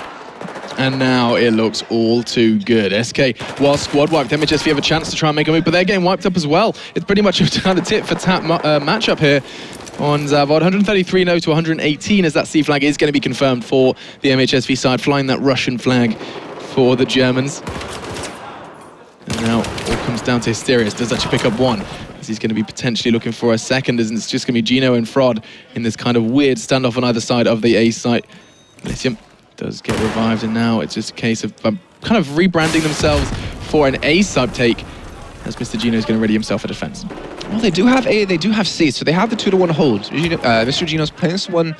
And now it looks all too good. SK, while squad wiped, MhsV have a chance to try and make a move, but they're getting wiped up as well. It's pretty much a kind of tit for tat matchup here on Zavod. 133 no to 118 as that C flag is going to be confirmed for the MhsV side, flying that Russian flag for the Germans. And now all comes down to Hysterius. Does actually pick up 1, as he's going to be potentially looking for a second, as it's just going to be Gino and Frod in this kind of weird standoff on either side of the A site. Lithium does get revived, and now it's just a case of kind of rebranding themselves for an A sub take. as Mr. Gino is going to ready himself for defense. Well, they do have A, they do have C, so they have the 2-to-1 hold. Mr. Gino's playing this one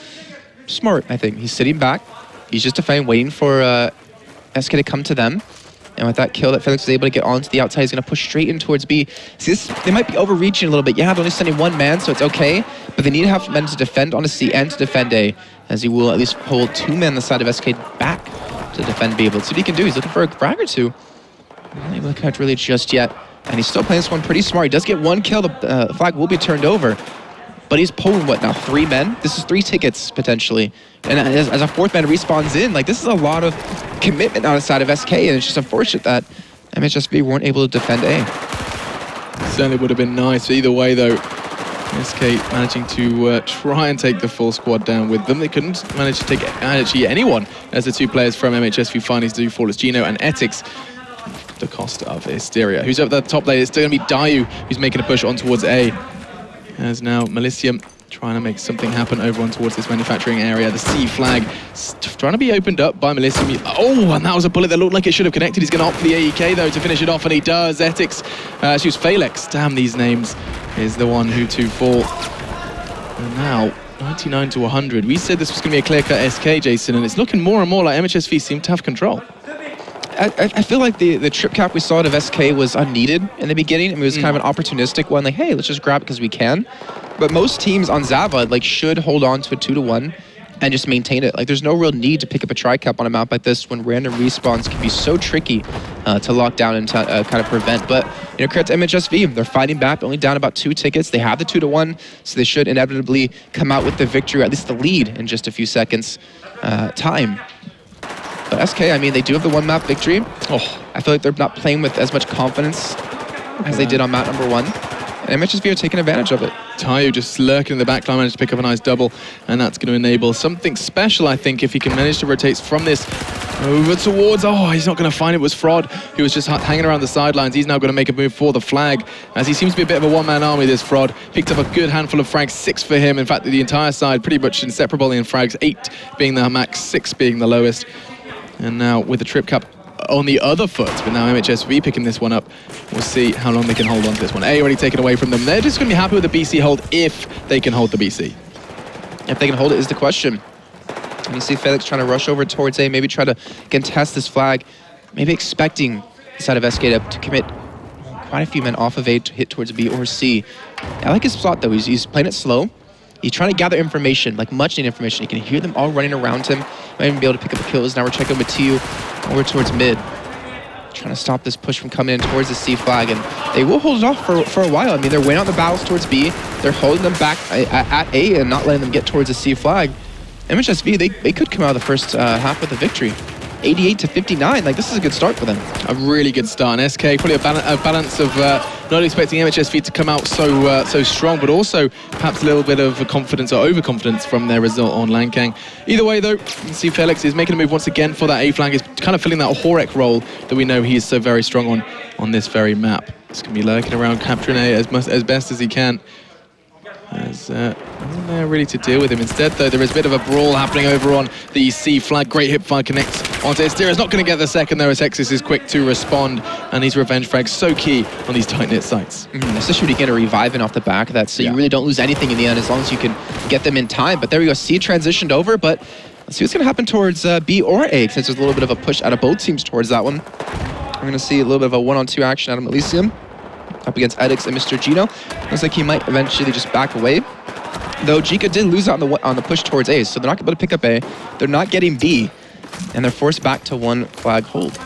smart, I think. He's sitting back. He's just defending, waiting for SK to come to them. And with that kill that Felix was able to get onto the outside, he's going to push straight in towards B. See, they might be overreaching a little bit. Yeah, they're only sending one man, so it's okay. But they need to have men to defend onto C and to defend A, as he will at least hold 2 men on the side of SK back to defend B. But let's see what he can do. He's looking for a frag or 2. Not able to connect really just yet. And he's still playing this one pretty smart. He does get 1 kill. The flag will be turned over. But he's pulling, what now, 3 men? This is 3 tickets, potentially. And as a 4th man respawns in, like, this is a lot of commitment on the side of SK, and it's just unfortunate that MhsV weren't able to defend A. Certainly would have been nice. Either way, though, SK managing to try and take the full squad down with them. They couldn't manage to take actually anyone, as the 2 players from MhsV finally do fall. It's Gino and Etix. The cost of Hysteria. Who's up at the top lane? It's still going to be Dayu, who's making a push on towards A. As now Melicium trying to make something happen over on towards this manufacturing area. The C flag trying to be opened up by Melicium. Oh, and that was a bullet that looked like it should have connected. He's going to opt for the AEK though to finish it off, and he does. Etix, choose Felix. Damn, these names is the one who to fall. And now 99 to 100. We said this was going to be a clear-cut SK, Jason, and it's looking more and more like MhsV seem to have control. I feel like the trip cap we saw out of SK was unneeded in the beginning. I mean, it was kind of an opportunistic one, like, hey, let's just grab it because we can. But most teams on Zava, like, should hold on to a 2-to-1 and just maintain it. Like, there's no real need to pick up a tri-cap on a map like this when random respawns can be so tricky to lock down and to kind of prevent. But, you know, credit to MhsV, they're fighting back, only down about 2 tickets. They have the 2-to-1, so they should inevitably come out with the victory, or at least the lead in just a few seconds time. But SK, I mean, they do have the 1-map victory. Oh, I feel like they're not playing with as much confidence as they did on map number 1. And MhsV are taking advantage of it. Dayu just lurking in the backline, managed to pick up a nice double, and that's going to enable something special, I think, if he can manage to rotate from this over towards... Oh, he's not going to find it. It was Fraud, who was just hanging around the sidelines. He's now going to make a move for the flag, as he seems to be a bit of a one-man army, this Fraud. Picked up a good handful of frags, 6 for him. In fact, the entire side pretty much inseparable in frags, 8 being the max, 6 being the lowest. And now with the trip cap on the other foot, but now MhsV picking this one up. We'll see how long they can hold on to this one. A already taken away from them. They're just going to be happy with the BC hold if they can hold the BC. If they can hold it is the question. And you see Felix trying to rush over towards A, maybe try to contest this flag, maybe expecting the side of SK to commit quite a few men off of A to hit towards B or C. I like his spot though. He's playing it slow. He's trying to gather information, like much needed information. You can hear them all running around him. Might even be able to pick up the kills. Now we're checking Mathieu over towards mid. Trying to stop this push from coming in towards the C flag. And they will hold it off for a while. I mean, they're weighing out the battles towards B. They're holding them back at A and not letting them get towards the C flag. MhsV, they could come out of the first half with a victory. 88 to 59, like this is a good start for them. A really good start, and SK probably a balance of not expecting MhsV to come out so strong, but also perhaps a little bit of confidence or overconfidence from their result on Lankang. Either way though, you can see Felix is making a move once again for that A flank, is kind of filling that Horek role that we know he is so very strong on this very map. He's going to be lurking around, capturing A as best as he can. There's nothing there really to deal with him. Instead, though, there is a bit of a brawl happening over on the C flag. Great hip fire connects onto Hysteria. Not going to get the second, though, as Hexus is quick to respond. And these revenge frags so key on these tight-knit sites. Especially when you get a reviving off the back of that, so you really don't lose anything in the end as long as you can get them in time. But there we go, C transitioned over, but let's see what's going to happen towards B or A, since there's a little bit of a push out of both teams towards that one. We're going to see a little bit of a 1-on-2 action out of Melicium up against Edix and Mr. Gino. Looks like he might eventually just back away. Though Jika did lose out on the push towards A, so they're not able to pick up A. They're not getting B, and they're forced back to 1 flag hold.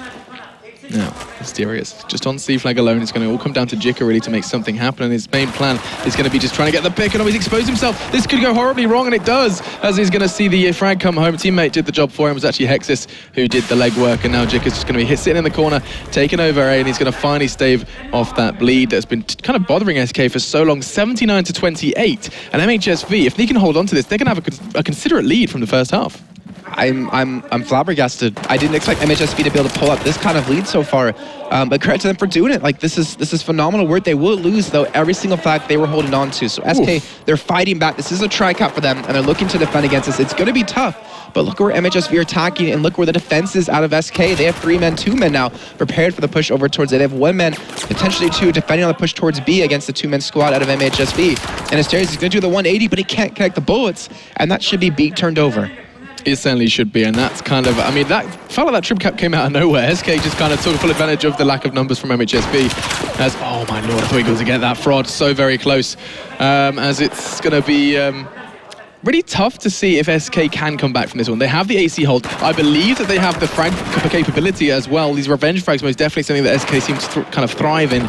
Now, Mysterious, just on C flag alone, it's going to all come down to Jika really to make something happen, and his main plan is going to be just trying to get the pick, and he's exposed himself. This could go horribly wrong, and it does, as he's going to see the frag come home. Teammate did the job for him. It was actually Hexus who did the legwork, and now Jika's just going to be sitting in the corner, taking over A, and he's going to finally stave off that bleed that's been kind of bothering SK for so long. 79 to 28, and MhsV, if they can hold on to this, they're going to have a considerate lead from the first half. I'm flabbergasted. I didn't expect MhsV to be able to pull up this kind of lead so far. But credit to them for doing it. Like, this is phenomenal work. They will lose, though, every single flag they were holding on to. So SK, they're fighting back. This is a tri-cap for them, and they're looking to defend against us. It's going to be tough. But look where MhsV are attacking, and look where the defense is out of SK. They have 3 men, 2 men now, prepared for the push over towards A. They have 1 man, potentially 2, defending on the push towards B against the 2-man squad out of MhsV. And Asterios is going to do the 180, but he can't connect the bullets, and that should be B turned over. It certainly should be, and that's kind of, I mean, that felt like that trip cap came out of nowhere. SK just kind of took full advantage of the lack of numbers from MhsV. As, oh my lord, I thought he was going to get that fraud so very close. As it's going to be really tough to see if SK can come back from this one. They have the AC hold. I believe that they have the frag capability as well. These revenge frags most definitely something that SK seems to kind of thrive in.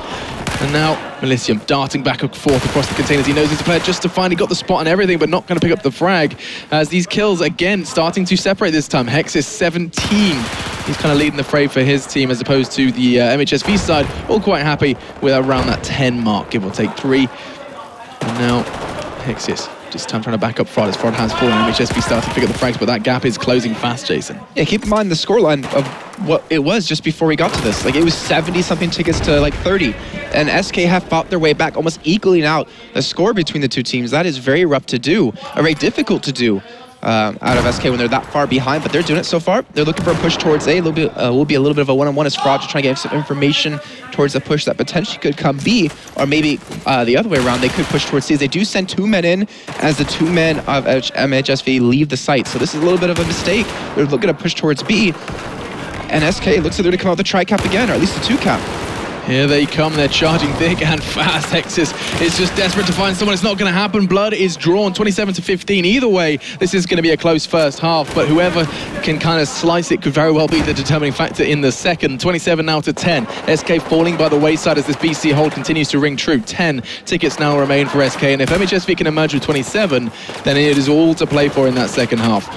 And now Melicium darting back and forth across the containers. He knows he's a player just to finally got the spot and everything, but not going to pick up the frag. As these kills, again, starting to separate this time. Hex is 17. He's kind of leading the fray for his team as opposed to the MhsV side. All quite happy with around that 10 mark, give or take 3. And now Hexis just time trying to back up Fraud as Fraud has fallen. MhsV starting to pick up the frags, but that gap is closing fast, Jason. Yeah, keep in mind the scoreline of what it was just before we got to this. Like, it was 70-something tickets to like 30. And SK have fought their way back, almost equaling out the score between the two teams. That is very rough to do, or very difficult to do. Out of SK when they're that far behind, but they're doing it so far. They're looking for a push towards A. Will be a little bit of a one-on-one as Fraud to try and get some information towards the push that potentially could come B, or maybe the other way around, they could push towards C. As they do send 2 men in as the 2 men of MhsV leave the site. So this is a little bit of a mistake. They're looking to push towards B, and SK looks like they're to come out with the tri-cap again, or at least the 2-cap. Here they come, they're charging thick and fast. Hexis is just desperate to find someone. It's not going to happen. Blood is drawn 27-15. Either way, this is going to be a close first half, but whoever can kind of slice it could very well be the determining factor in the second. 27 now to 10. SK falling by the wayside as this BC hold continues to ring true. 10 tickets now remain for SK, and if MhsV can emerge with 27, then it is all to play for in that second half.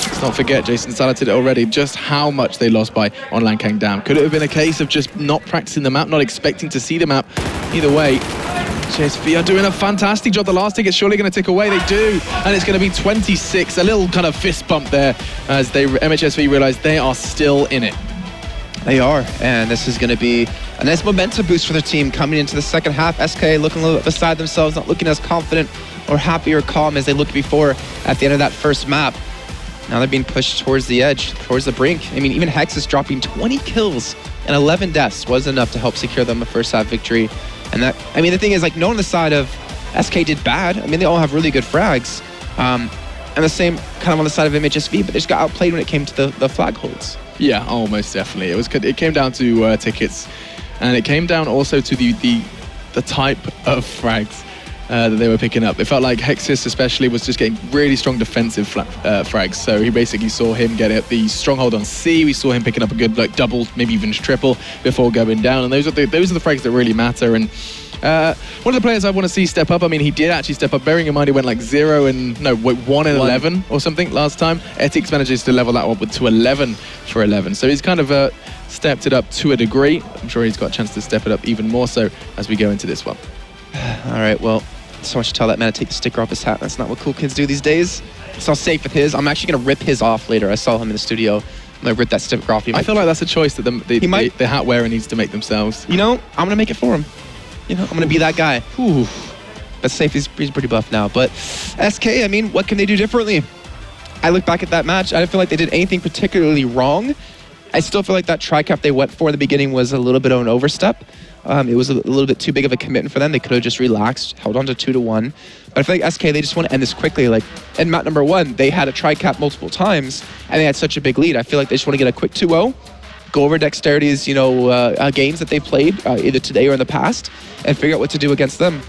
Let's not forget, Jason highlighted it already, just how much they lost by on Lankang Dam. Could it have been a case of just not practicing the map, not expecting to see the map? Either way, MhsV are doing a fantastic job. The last ticket's surely going to tick away. They do, and it's going to be 26. A little kind of fist bump there as MhsV realize they are still in it. They are, and this is going to be a nice momentum boost for their team coming into the second half. SK looking a little bit beside themselves, not looking as confident or happy or calm as they looked before at the end of that first map. Now they're being pushed towards the edge, towards the brink. I mean, even Hex is dropping 20 kills and 11 deaths was enough to help secure them a first half victory. And that, I mean, the thing is, like, no one on the side of SK did bad. I mean, they all have really good frags. And the same kind of on the side of MhsV, but they just got outplayed when it came to the flag holds. Yeah, almost definitely. It came down to tickets, and it came down also to the type of frags that they were picking up. It felt like Hexis especially was just getting really strong defensive frags. So he basically saw him get at the stronghold on C. We saw him picking up a good like double, maybe even triple before going down. And those are the frags that really matter. And one of the players I want to see step up, I mean, he did actually step up, bearing in mind he went like 1 and 11 or something last time. Etix manages to level that up to 11 for 11. So he's kind of stepped it up to a degree. I'm sure he's got a chance to step it up even more so as we go into this one. All right, well, so much to tell that man to take the sticker off his hat. That's not what cool kids do these days. It's not safe with his. I'm actually going to rip his off later. I saw him in the studio. I'm going to rip that sticker off. I feel like that's a choice that the hat wearer needs to make themselves. You know, I'm going to make it for him. You know, I'm going to be that guy. Ooh. But safe, he's pretty buff now. But SK, I mean, what can they do differently? I look back at that match. I don't feel like they did anything particularly wrong. I still feel like that tri-cap they went for in the beginning was a little bit of an overstep. It was a little bit too big of a commitment for them. They could have just relaxed, held on to 2-1. But I feel like SK, they just want to end this quickly. Like, in map number 1, they had a tri-cap multiple times, and they had such a big lead. I feel like they just want to get a quick 2-0, go over Dexterity's, games that they played, either today or in the past, and figure out what to do against them.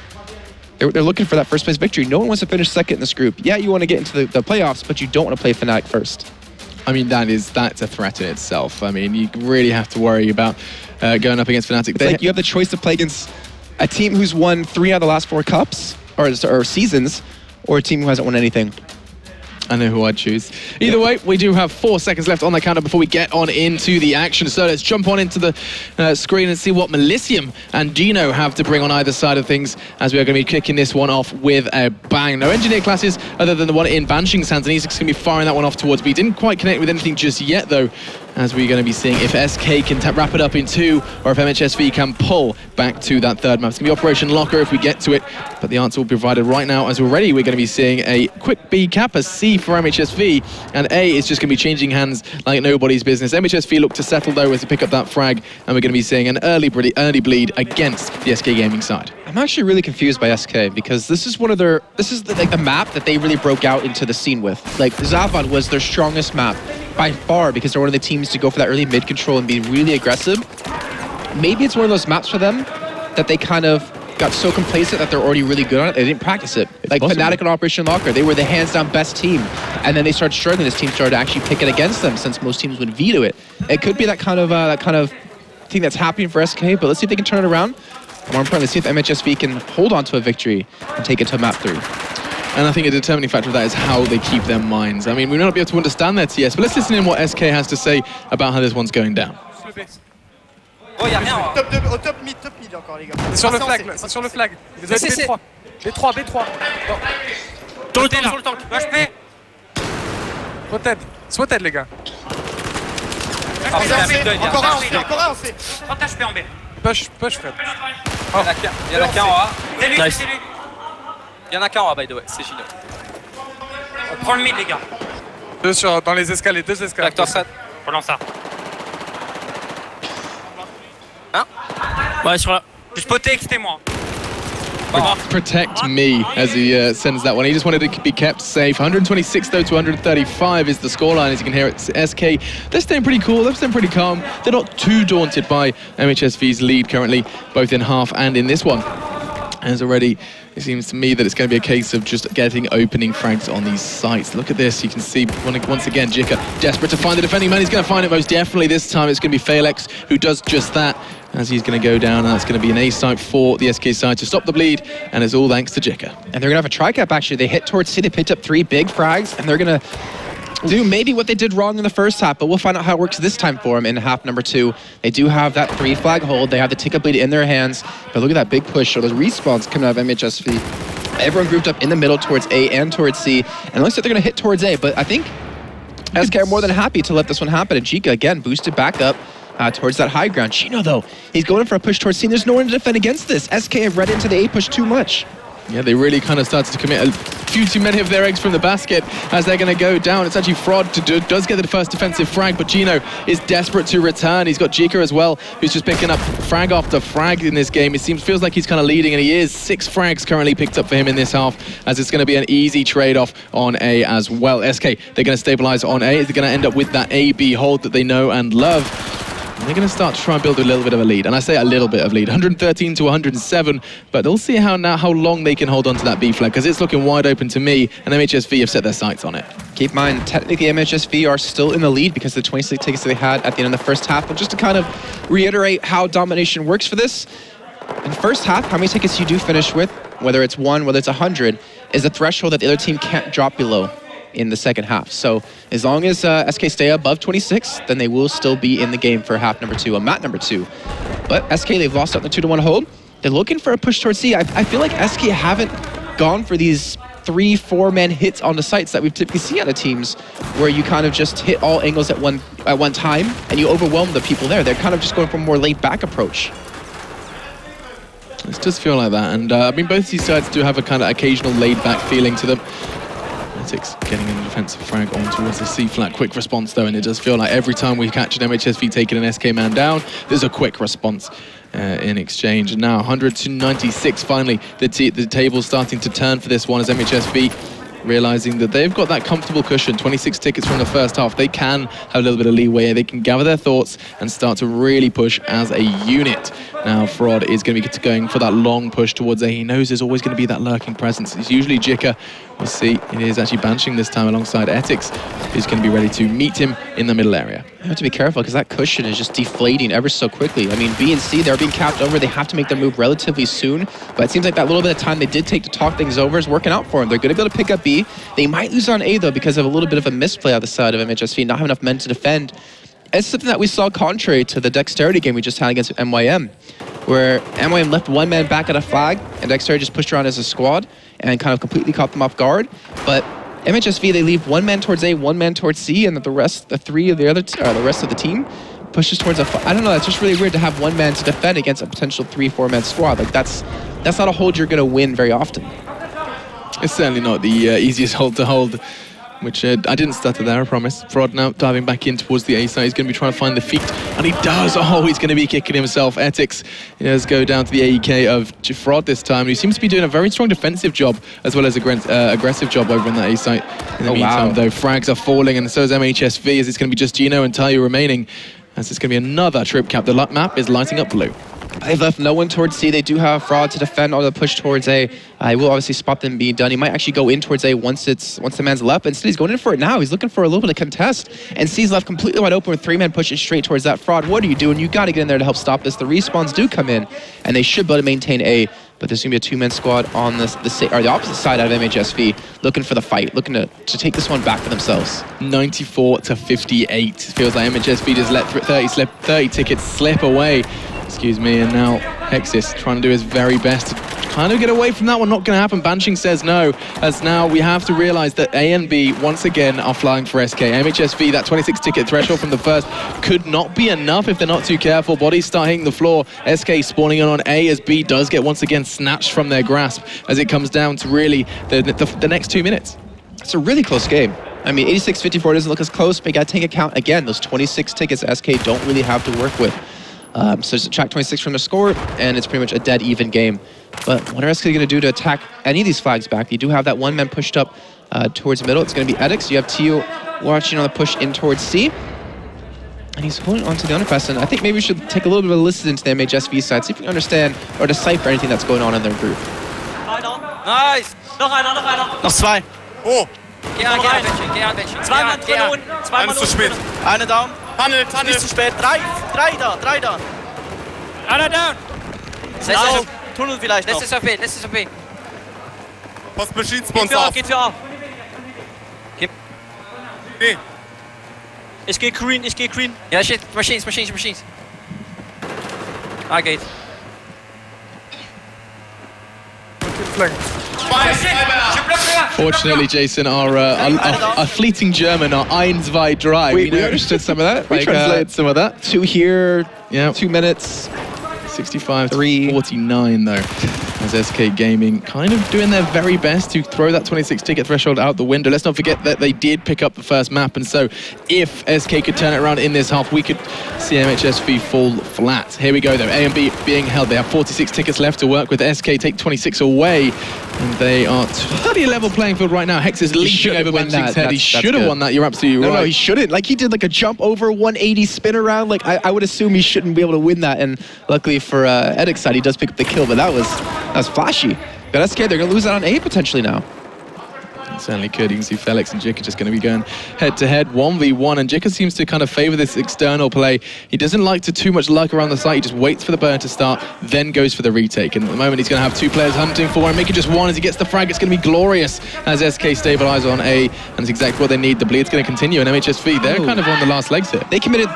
They're looking for that first place victory. No one wants to finish second in this group. Yeah, you want to get into the playoffs, but you don't want to play Fnatic first. I mean, that's a threat in itself. I mean, you really have to worry about going up against Fnatic. It's like you have the choice to play against a team who's won 3 out of the last 4 cups or seasons, or a team who hasn't won anything. I know who I'd choose. Either way, we do have 4 seconds left on the counter before we get on into the action. So let's jump on into the screen and see what Melisium and Gino have to bring on either side of things, as we are going to be kicking this one off with a bang. No engineer classes other than the one in Banshing's hands, and he's going to be firing that one off towards B. Didn't quite connect with anything just yet, though, as we're going to be seeing if SK can wrap it up in 2, or if MhsV can pull back to that third map. It's going to be Operation Locker if we get to it, but the answer will be provided right now, as already we're going to be seeing a quick B cap, a C for MhsV, and A is just going to be changing hands like nobody's business. MhsV look to settle, though, as to pick up that frag, and we're going to be seeing an early bleed against the SK Gaming side. I'm actually really confused by SK, because this is one of their, like the map that they really broke out into the scene with. Like, Zavad was their strongest map by far, because they're one of the teams to go for that early mid control and be really aggressive. Maybe it's one of those maps for them that they kind of got so complacent that they're already really good on it, they didn't practice it. Like Fnatic and Operation Locker, they were the hands-down best team, and then they started struggling. This team started to actually pick it against them, since most teams would veto it. It could be that kind of thing that's happening for SK, but let's see if they can turn it around. More importantly, see if MhsV can hold on to a victory and take it to map 3. And I think a determining factor of that is how they keep their minds. I mean, we may not be able to understand their TS, but let's listen in what SK has to say about how this one's going down. Oh, y'a rien. Au top mid encore, les gars. C'est sur le flag, c'est sur le flag. Vous êtes B3. B3. Sur le tank. HP. Rotate, les gars. Encore un, on sait. 30 HP en B. Push, Fred. Il y en a qu'un en A. C'est lui. Il y en a qu'un en A, by the way, c'est Gino. On prend le mid, les gars. Dans les escaliers, 2 escaliers. Acteur 7. Relance ça. Hein? Ouais, sur la... Je spoté exté-moi. Protect me, as he sends that one. He just wanted to be kept safe. 126 though to 135 is the scoreline, as you can hear. It's SK. They're staying pretty cool. They're staying pretty calm. They're not too daunted by MhsV's lead currently, both in half and in this one. As already, it seems to me that it's going to be a case of just getting opening frags on these sites. Look at this. You can see once again Jika desperate to find the defending man. He's going to find it most definitely. This time it's going to be Falex who does just that, as he's going to go down, and that's going to be an A site for the SK side to stop the bleed, and it's all thanks to Jika. And they're going to have a tri-cap, actually. They hit towards C, they picked up 3 big frags, and they're going to do maybe what they did wrong in the first half, but we'll find out how it works this time for them in half number 2. They do have that 3 flag hold. They have the tick-up lead in their hands, but look at that big push. So those respawns coming out of MhsV. Everyone grouped up in the middle towards A and towards C, and it looks like they're going to hit towards A, but I think SK are more than happy to let this one happen, and Jika, again, boosted back up towards that high ground. Chino, though, he's going in for a push towards C. There's no one to defend against this. SK have read into the A push too much. Yeah, they really kind of started to commit a few too many of their eggs from the basket as they're going to go down. It's actually Fraud does get the first defensive frag, but Gino is desperate to return. He's got Jika as well, who's just picking up frag after frag in this game. It feels like he's kind of leading, and he is. 6 frags currently picked up for him in this half, as it's going to be an easy trade-off on A as well. SK, they're going to stabilize on A. They're going to end up with that A-B hold that they know and love. And they're going to start to try and build a little bit of a lead. And I say a little bit of lead, 113 to 107, but they'll see how long they can hold on to that B flag, because it's looking wide open to me, and MhsV have set their sights on it. Keep in mind, technically MhsV are still in the lead because of the 26 tickets they had at the end of the first half. But just to kind of reiterate how domination works for this, in the first half, how many tickets you do finish with, whether it's 1, whether it's 100, is a threshold that the other team can't drop below in the second half. So as long as SK stay above 26, then they will still be in the game for half number 2, map number 2. But SK, they've lost out in the 2-1 hold. They're looking for a push towards C. I feel like SK haven't gone for these 3-4 man hits on the sites that we've typically seen out of teams, where you kind of just hit all angles at one time and you overwhelm the people there. They're kind of just going for a more laid back approach. It does feel like that, and I mean, both these sides do have a kind of occasional laid back feeling to them. Getting a defensive frag on towards the C flat. Quick response though, and it does feel like every time we catch an MhsV taking an SK man down, there's a quick response in exchange. And now 100 to 96, finally the table's starting to turn for this one, as MhsV realizing that they've got that comfortable cushion, 26 tickets from the first half. They can have a little bit of leeway. They can gather their thoughts and start to really push as a unit. Now Fraud is going to be going for that long push towards A. He knows there's always going to be that lurking presence. It's usually Jika We'll see. It is actually banishing this time alongside Ethics, who's going to be ready to meet him in the middle area. You have to be careful because that cushion is just deflating ever so quickly. I mean, B and C, they're being capped over. They have to make their move relatively soon. But it seems like that little bit of time they did take to talk things over is working out for them. They're going to be able to pick up B. They might lose on A, though, because of a little bit of a misplay on the side of MhsV, not have enough men to defend. It's something that we saw contrary to the Dexterity game we just had against MYM, where MYM left one man back at a flag, and Dexterity just pushed around as a squad and kind of completely caught them off guard. But MhsV, they leave one man towards A, one man towards C, and the rest, the rest of the team pushes towards a. I don't know. That's just really weird to have one man to defend against a potential 3-4 man squad. Like that's not a hold you're going to win very often. It's certainly not the easiest hold to hold. Which I didn't stutter there, I promise. Frod now diving back in towards the A side. He's going to be trying to find the feet, and he does. Oh, he's going to be kicking himself. Ethics, he does go down to the AEK of Frod this time. He seems to be doing a very strong defensive job as well as aggressive job over on that A site. In the meantime, though, frags are falling, and so is MhsV, as it's going to be just Gino and Tayu remaining, as it's going to be another trip cap. The map is lighting up blue. They've left no one towards C. They do have Fraud to defend or the push towards A. I will obviously spot them being done. He might actually go in towards A once the man's left. Instead, he's going in for it now. He's looking for a little bit of contest. And C's left completely wide open with 3 men pushing straight towards that. Fraud, what are you doing? You got to get in there to help stop this. The respawns do come in, and they should be able to maintain A. But there's going to be a 2-man squad on the opposite side out of MhsV, looking for the fight, looking to take this one back for themselves. 94-58. It feels like MhsV just let 30 tickets slip away. Excuse me, and now Hexis trying to do his very best to kind of get away from that one. Not going to happen. Banshing says no, as now we have to realize that A and B once again are flying for SK. MhsV, that 26 ticket threshold from the first could not be enough if they're not too careful. Bodies start hitting the floor. SK spawning in on A as B does get once again snatched from their grasp as it comes down to really the next 2 minutes. It's a really close game. I mean, 86-54 doesn't look as close, but you got to take account, again, those 26 tickets SK don't really have to work with. So subtract 26 from the score, and it's pretty much a dead even game. But what are SK going to do to attack any of these flags back? You do have that 1 man pushed up towards the middle. It's going to be Edix. You have Tio watching on the push in towards C. And he's holding on to the underpass, and I think maybe we should take a little bit of a listen to the MhsV side, see if we can understand or decipher anything that's going on in their group. Nice! Noch 2. Oh! Geh an Benching. 2 Mann drin unten. 2 Mann Eines zu spät. Eine down. Tunnel. Nicht zu spät. 3 da. Einer down. Genau. Tunnel vielleicht noch. Letztes auf B. Post Machine Spawns auf. Geht für A. Gib. Nee. Ich geh green. Ja, shit. Machines. Ah, geht. Fortunately, Jason, our fleeting German, our MhsV drive. We understood some of that. We translated some of that. 2 here, yeah. 2 minutes. 65-49 though, as SK Gaming kind of doing their very best to throw that 26 ticket threshold out the window. Let's not forget that they did pick up the first map, and so if SK could turn it around in this half, we could see MhsV fall flat. Here we go though, A and B being held. They have 46 tickets left to work with. SK take 26 away, and they are pretty level playing field right now. Hex is leaping over Banshing's head. He should have won that, you're absolutely right. No, he shouldn't. Like, he did like a jump over 180 spin around. Like, I would assume he shouldn't be able to win that, and luckily for Edic's side, he does pick up the kill, but that was flashy. But SK, they're going to lose out on A potentially now. It certainly could. You can see Felix and Jika just going to be going head-to-head, 1v1, and Jika seems to kind of favor this external play. He doesn't like to too much luck around the site. He just waits for the burn to start, then goes for the retake. And at the moment, he's going to have 2 players hunting for him, making just 1 as he gets the frag. It's going to be glorious as SK stabilize on A, and it's exactly what they need. The bleed's going to continue, and MhsV, they're kind of on the last legs here. They committed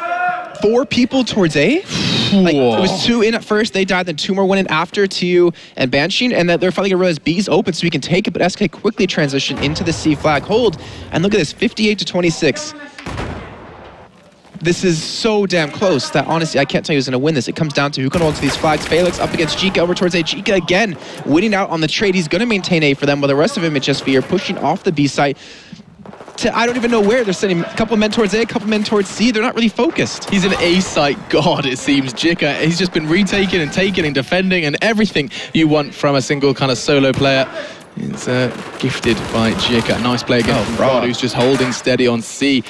4 people towards A. Like, it was 2 in at first, they died, then 2 more went in after TU and Banshee, and that they're finally gonna realize B's open so we can take it, but SK quickly transitioned into the C flag hold, and look at this, 58-26. This is so damn close that honestly, I can't tell you who's gonna win this. It comes down to who can hold to these flags. Felix up against Jika over towards A. Jika again, winning out on the trade. He's gonna maintain A for them, while the rest of MhsV are pushing off the B site. I don't even know where. They're sending a couple men towards A, a couple men towards C. They're not really focused. He's an A-site god, it seems, Jika. He's just been retaking and taking and defending, and everything you want from a single kind of solo player. It's gifted by Jika. Nice play again from Frod, who's just holding steady on C.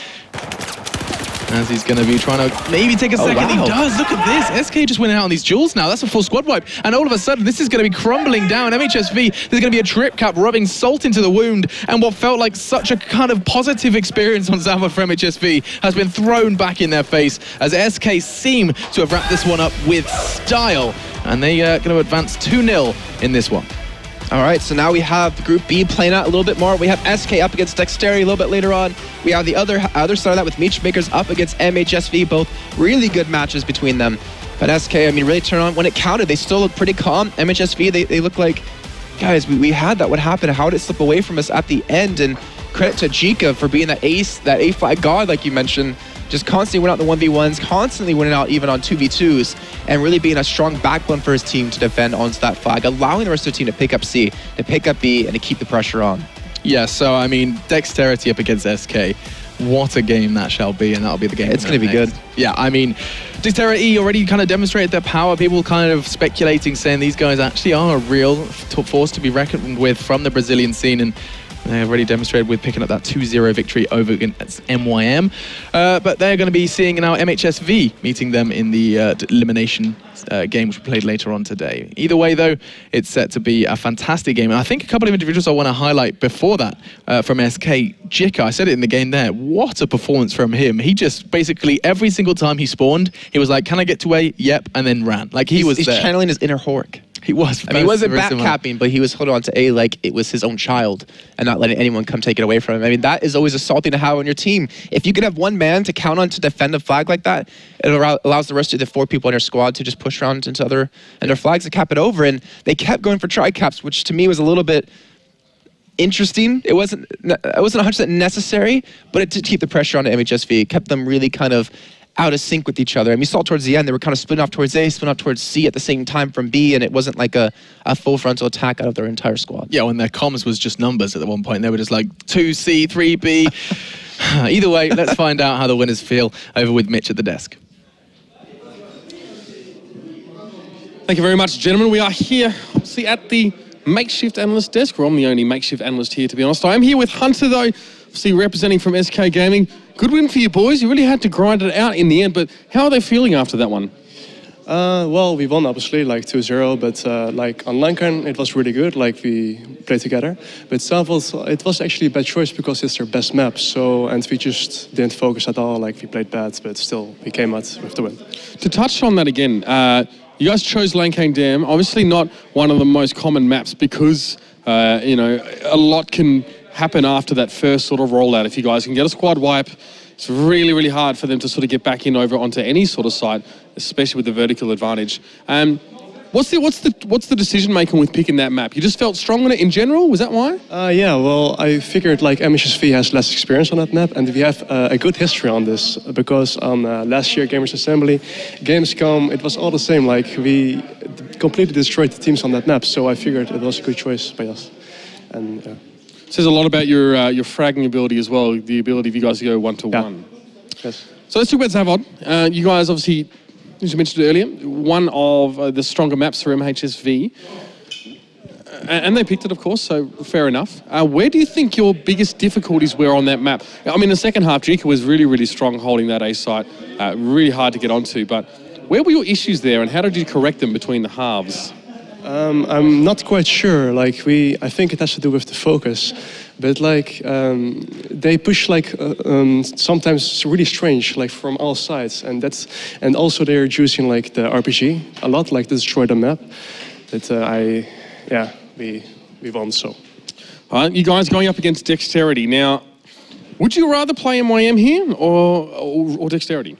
As he's going to be trying to maybe take a second. Wow. He does. Look at this. SK just winning out on these duels now. That's a full squad wipe. And all of a sudden, this is going to be crumbling down. MhsV, there's going to be a trip cap rubbing salt into the wound. And what felt like such a kind of positive experience on Zava for MhsV has been thrown back in their face as SK seem to have wrapped this one up with style. And they are going to advance 2-0 in this one. All right, so now we have Group B playing out a little bit more. We have SK up against Dexterity a little bit later on. We have the other side of that with Meechmakers up against MhsV, both really good matches between them. But SK, I mean, really turn on. When it counted, they still look pretty calm. MhsV, they look like, guys, we had that. What happened? How did it slip away from us at the end? And credit to Jika for being that ace, that A5 god, like you mentioned. Just constantly winning out the 1v1s, constantly winning out even on 2v2s, and really being a strong backbone for his team to defend onto that flag, allowing the rest of the team to pick up C, to pick up B, and to keep the pressure on. Yeah, so I mean, Dexterity up against SK. What a game that shall be, and that'll be the game. It's going to be good. Yeah, I mean, Dexterity already kind of demonstrated their power. People kind of speculating, saying these guys actually are a real force to be reckoned with from the Brazilian scene, and they have already demonstrated with picking up that 2-0 victory over against MYM. But they're going to be seeing now MhsV meeting them in the elimination game, which we played later on today. Either way, though, it's set to be a fantastic game. And I think a couple of individuals I want to highlight before that from SK. Jika, I said it in the game there, what a performance from him. He just basically, every single time he spawned, he was like, can I get to A? Yep, and then ran. Like he's there. Channeling his inner Hork. He was. I mean, he wasn't back-capping, but he was holding on to A like it was his own child and not letting anyone come take it away from him. I mean, that is always a salty to have on your team. If you could have one man to count on to defend a flag like that, it allows the rest of the 4 people in your squad to just push around into other flags to cap it over. And they kept going for tri-caps, which to me was a little bit interesting. It wasn't 100% necessary, but it did keep the pressure on MhsV. It kept them really kind of out of sync with each other. And we saw towards the end, they were kind of splitting off towards A, splitting off towards C at the same time from B, and it wasn't like a full frontal attack out of their entire squad. Yeah, when their comms was just numbers at one point. They were just like 2C, 3B. Either way, let's find out how the winners feel over with Mitch at the desk. Thank you very much, gentlemen. We are here, obviously, at the makeshift analyst desk. Well, I'm the only makeshift analyst here, to be honest. I am here with Hunter, though, obviously representing from SK Gaming. Good win for you boys. You really had to grind it out in the end, but how are they feeling after that one? Well, we won obviously like 2-0, but like on Lankan it was really good. Like we played together. But Savos, it was actually a bad choice because it's their best map. So and we just didn't focus at all. Like we played bad, but still we came out with the win. To touch on that again, you guys chose Lankang Dam. Obviously not one of the most common maps because you know, a lot can happen after that first sort of rollout. If you guys can get a squad wipe, it's really, really hard for them to sort of get back in over onto any sort of site, especially with the vertical advantage. What's the decision making with picking that map? You just felt strong on it in general? Was that why? Yeah, well, I figured like MhsV has less experience on that map, and we have a good history on this because on last year Gamers Assembly, Gamescom, it was all the same. Like we completely destroyed the teams on that map, so I figured it was a good choice by us. And says a lot about your fragging ability as well, the ability of you guys to go 1-to-1. Yes. So let's talk about Zavod. You guys obviously, as you mentioned earlier, one of the stronger maps for MhsV. And they picked it, of course, so fair enough. Where do you think your biggest difficulties were on that map? I mean, the second half, Jika was really, really strong holding that A site. Really hard to get onto, but where were your issues there and how did you correct them between the halves? I'm not quite sure. Like I think it has to do with the focus, but like they push like sometimes really strange, like from all sides, and also they're using like the RPG a lot, like to destroy the map. But we won so. All right, you guys going up against Dexterity now. Would you rather play MYM here or Dexterity?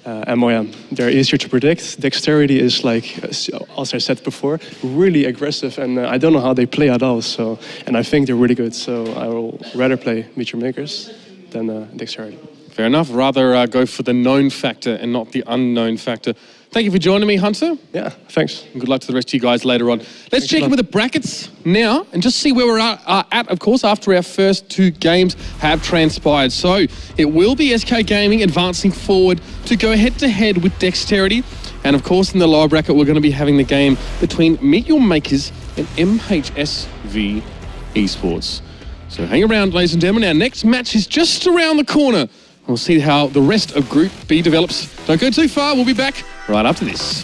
MYM. They're easier to predict. Dexterity is like, as I said before, really aggressive, and I don't know how they play at all. So, and I think they're really good. So I will rather play Meechmakers than Dexterity. Fair enough. Rather go for the known factor and not the unknown factor. Thank you for joining me, Hunter. Yeah, thanks. And good luck to the rest of you guys later on. Let's check in with the brackets now and just see where we're at, of course, after our first 2 games have transpired. So it will be SK Gaming advancing forward to go head-to-head with Dexterity. And, of course, in the lower bracket, we're going to be having the game between Meet Your Makers and MhsV Esports. So hang around, ladies and gentlemen. Our next match is just around the corner. We'll see how the rest of Group B develops. Don't go too far. We'll be back right after this.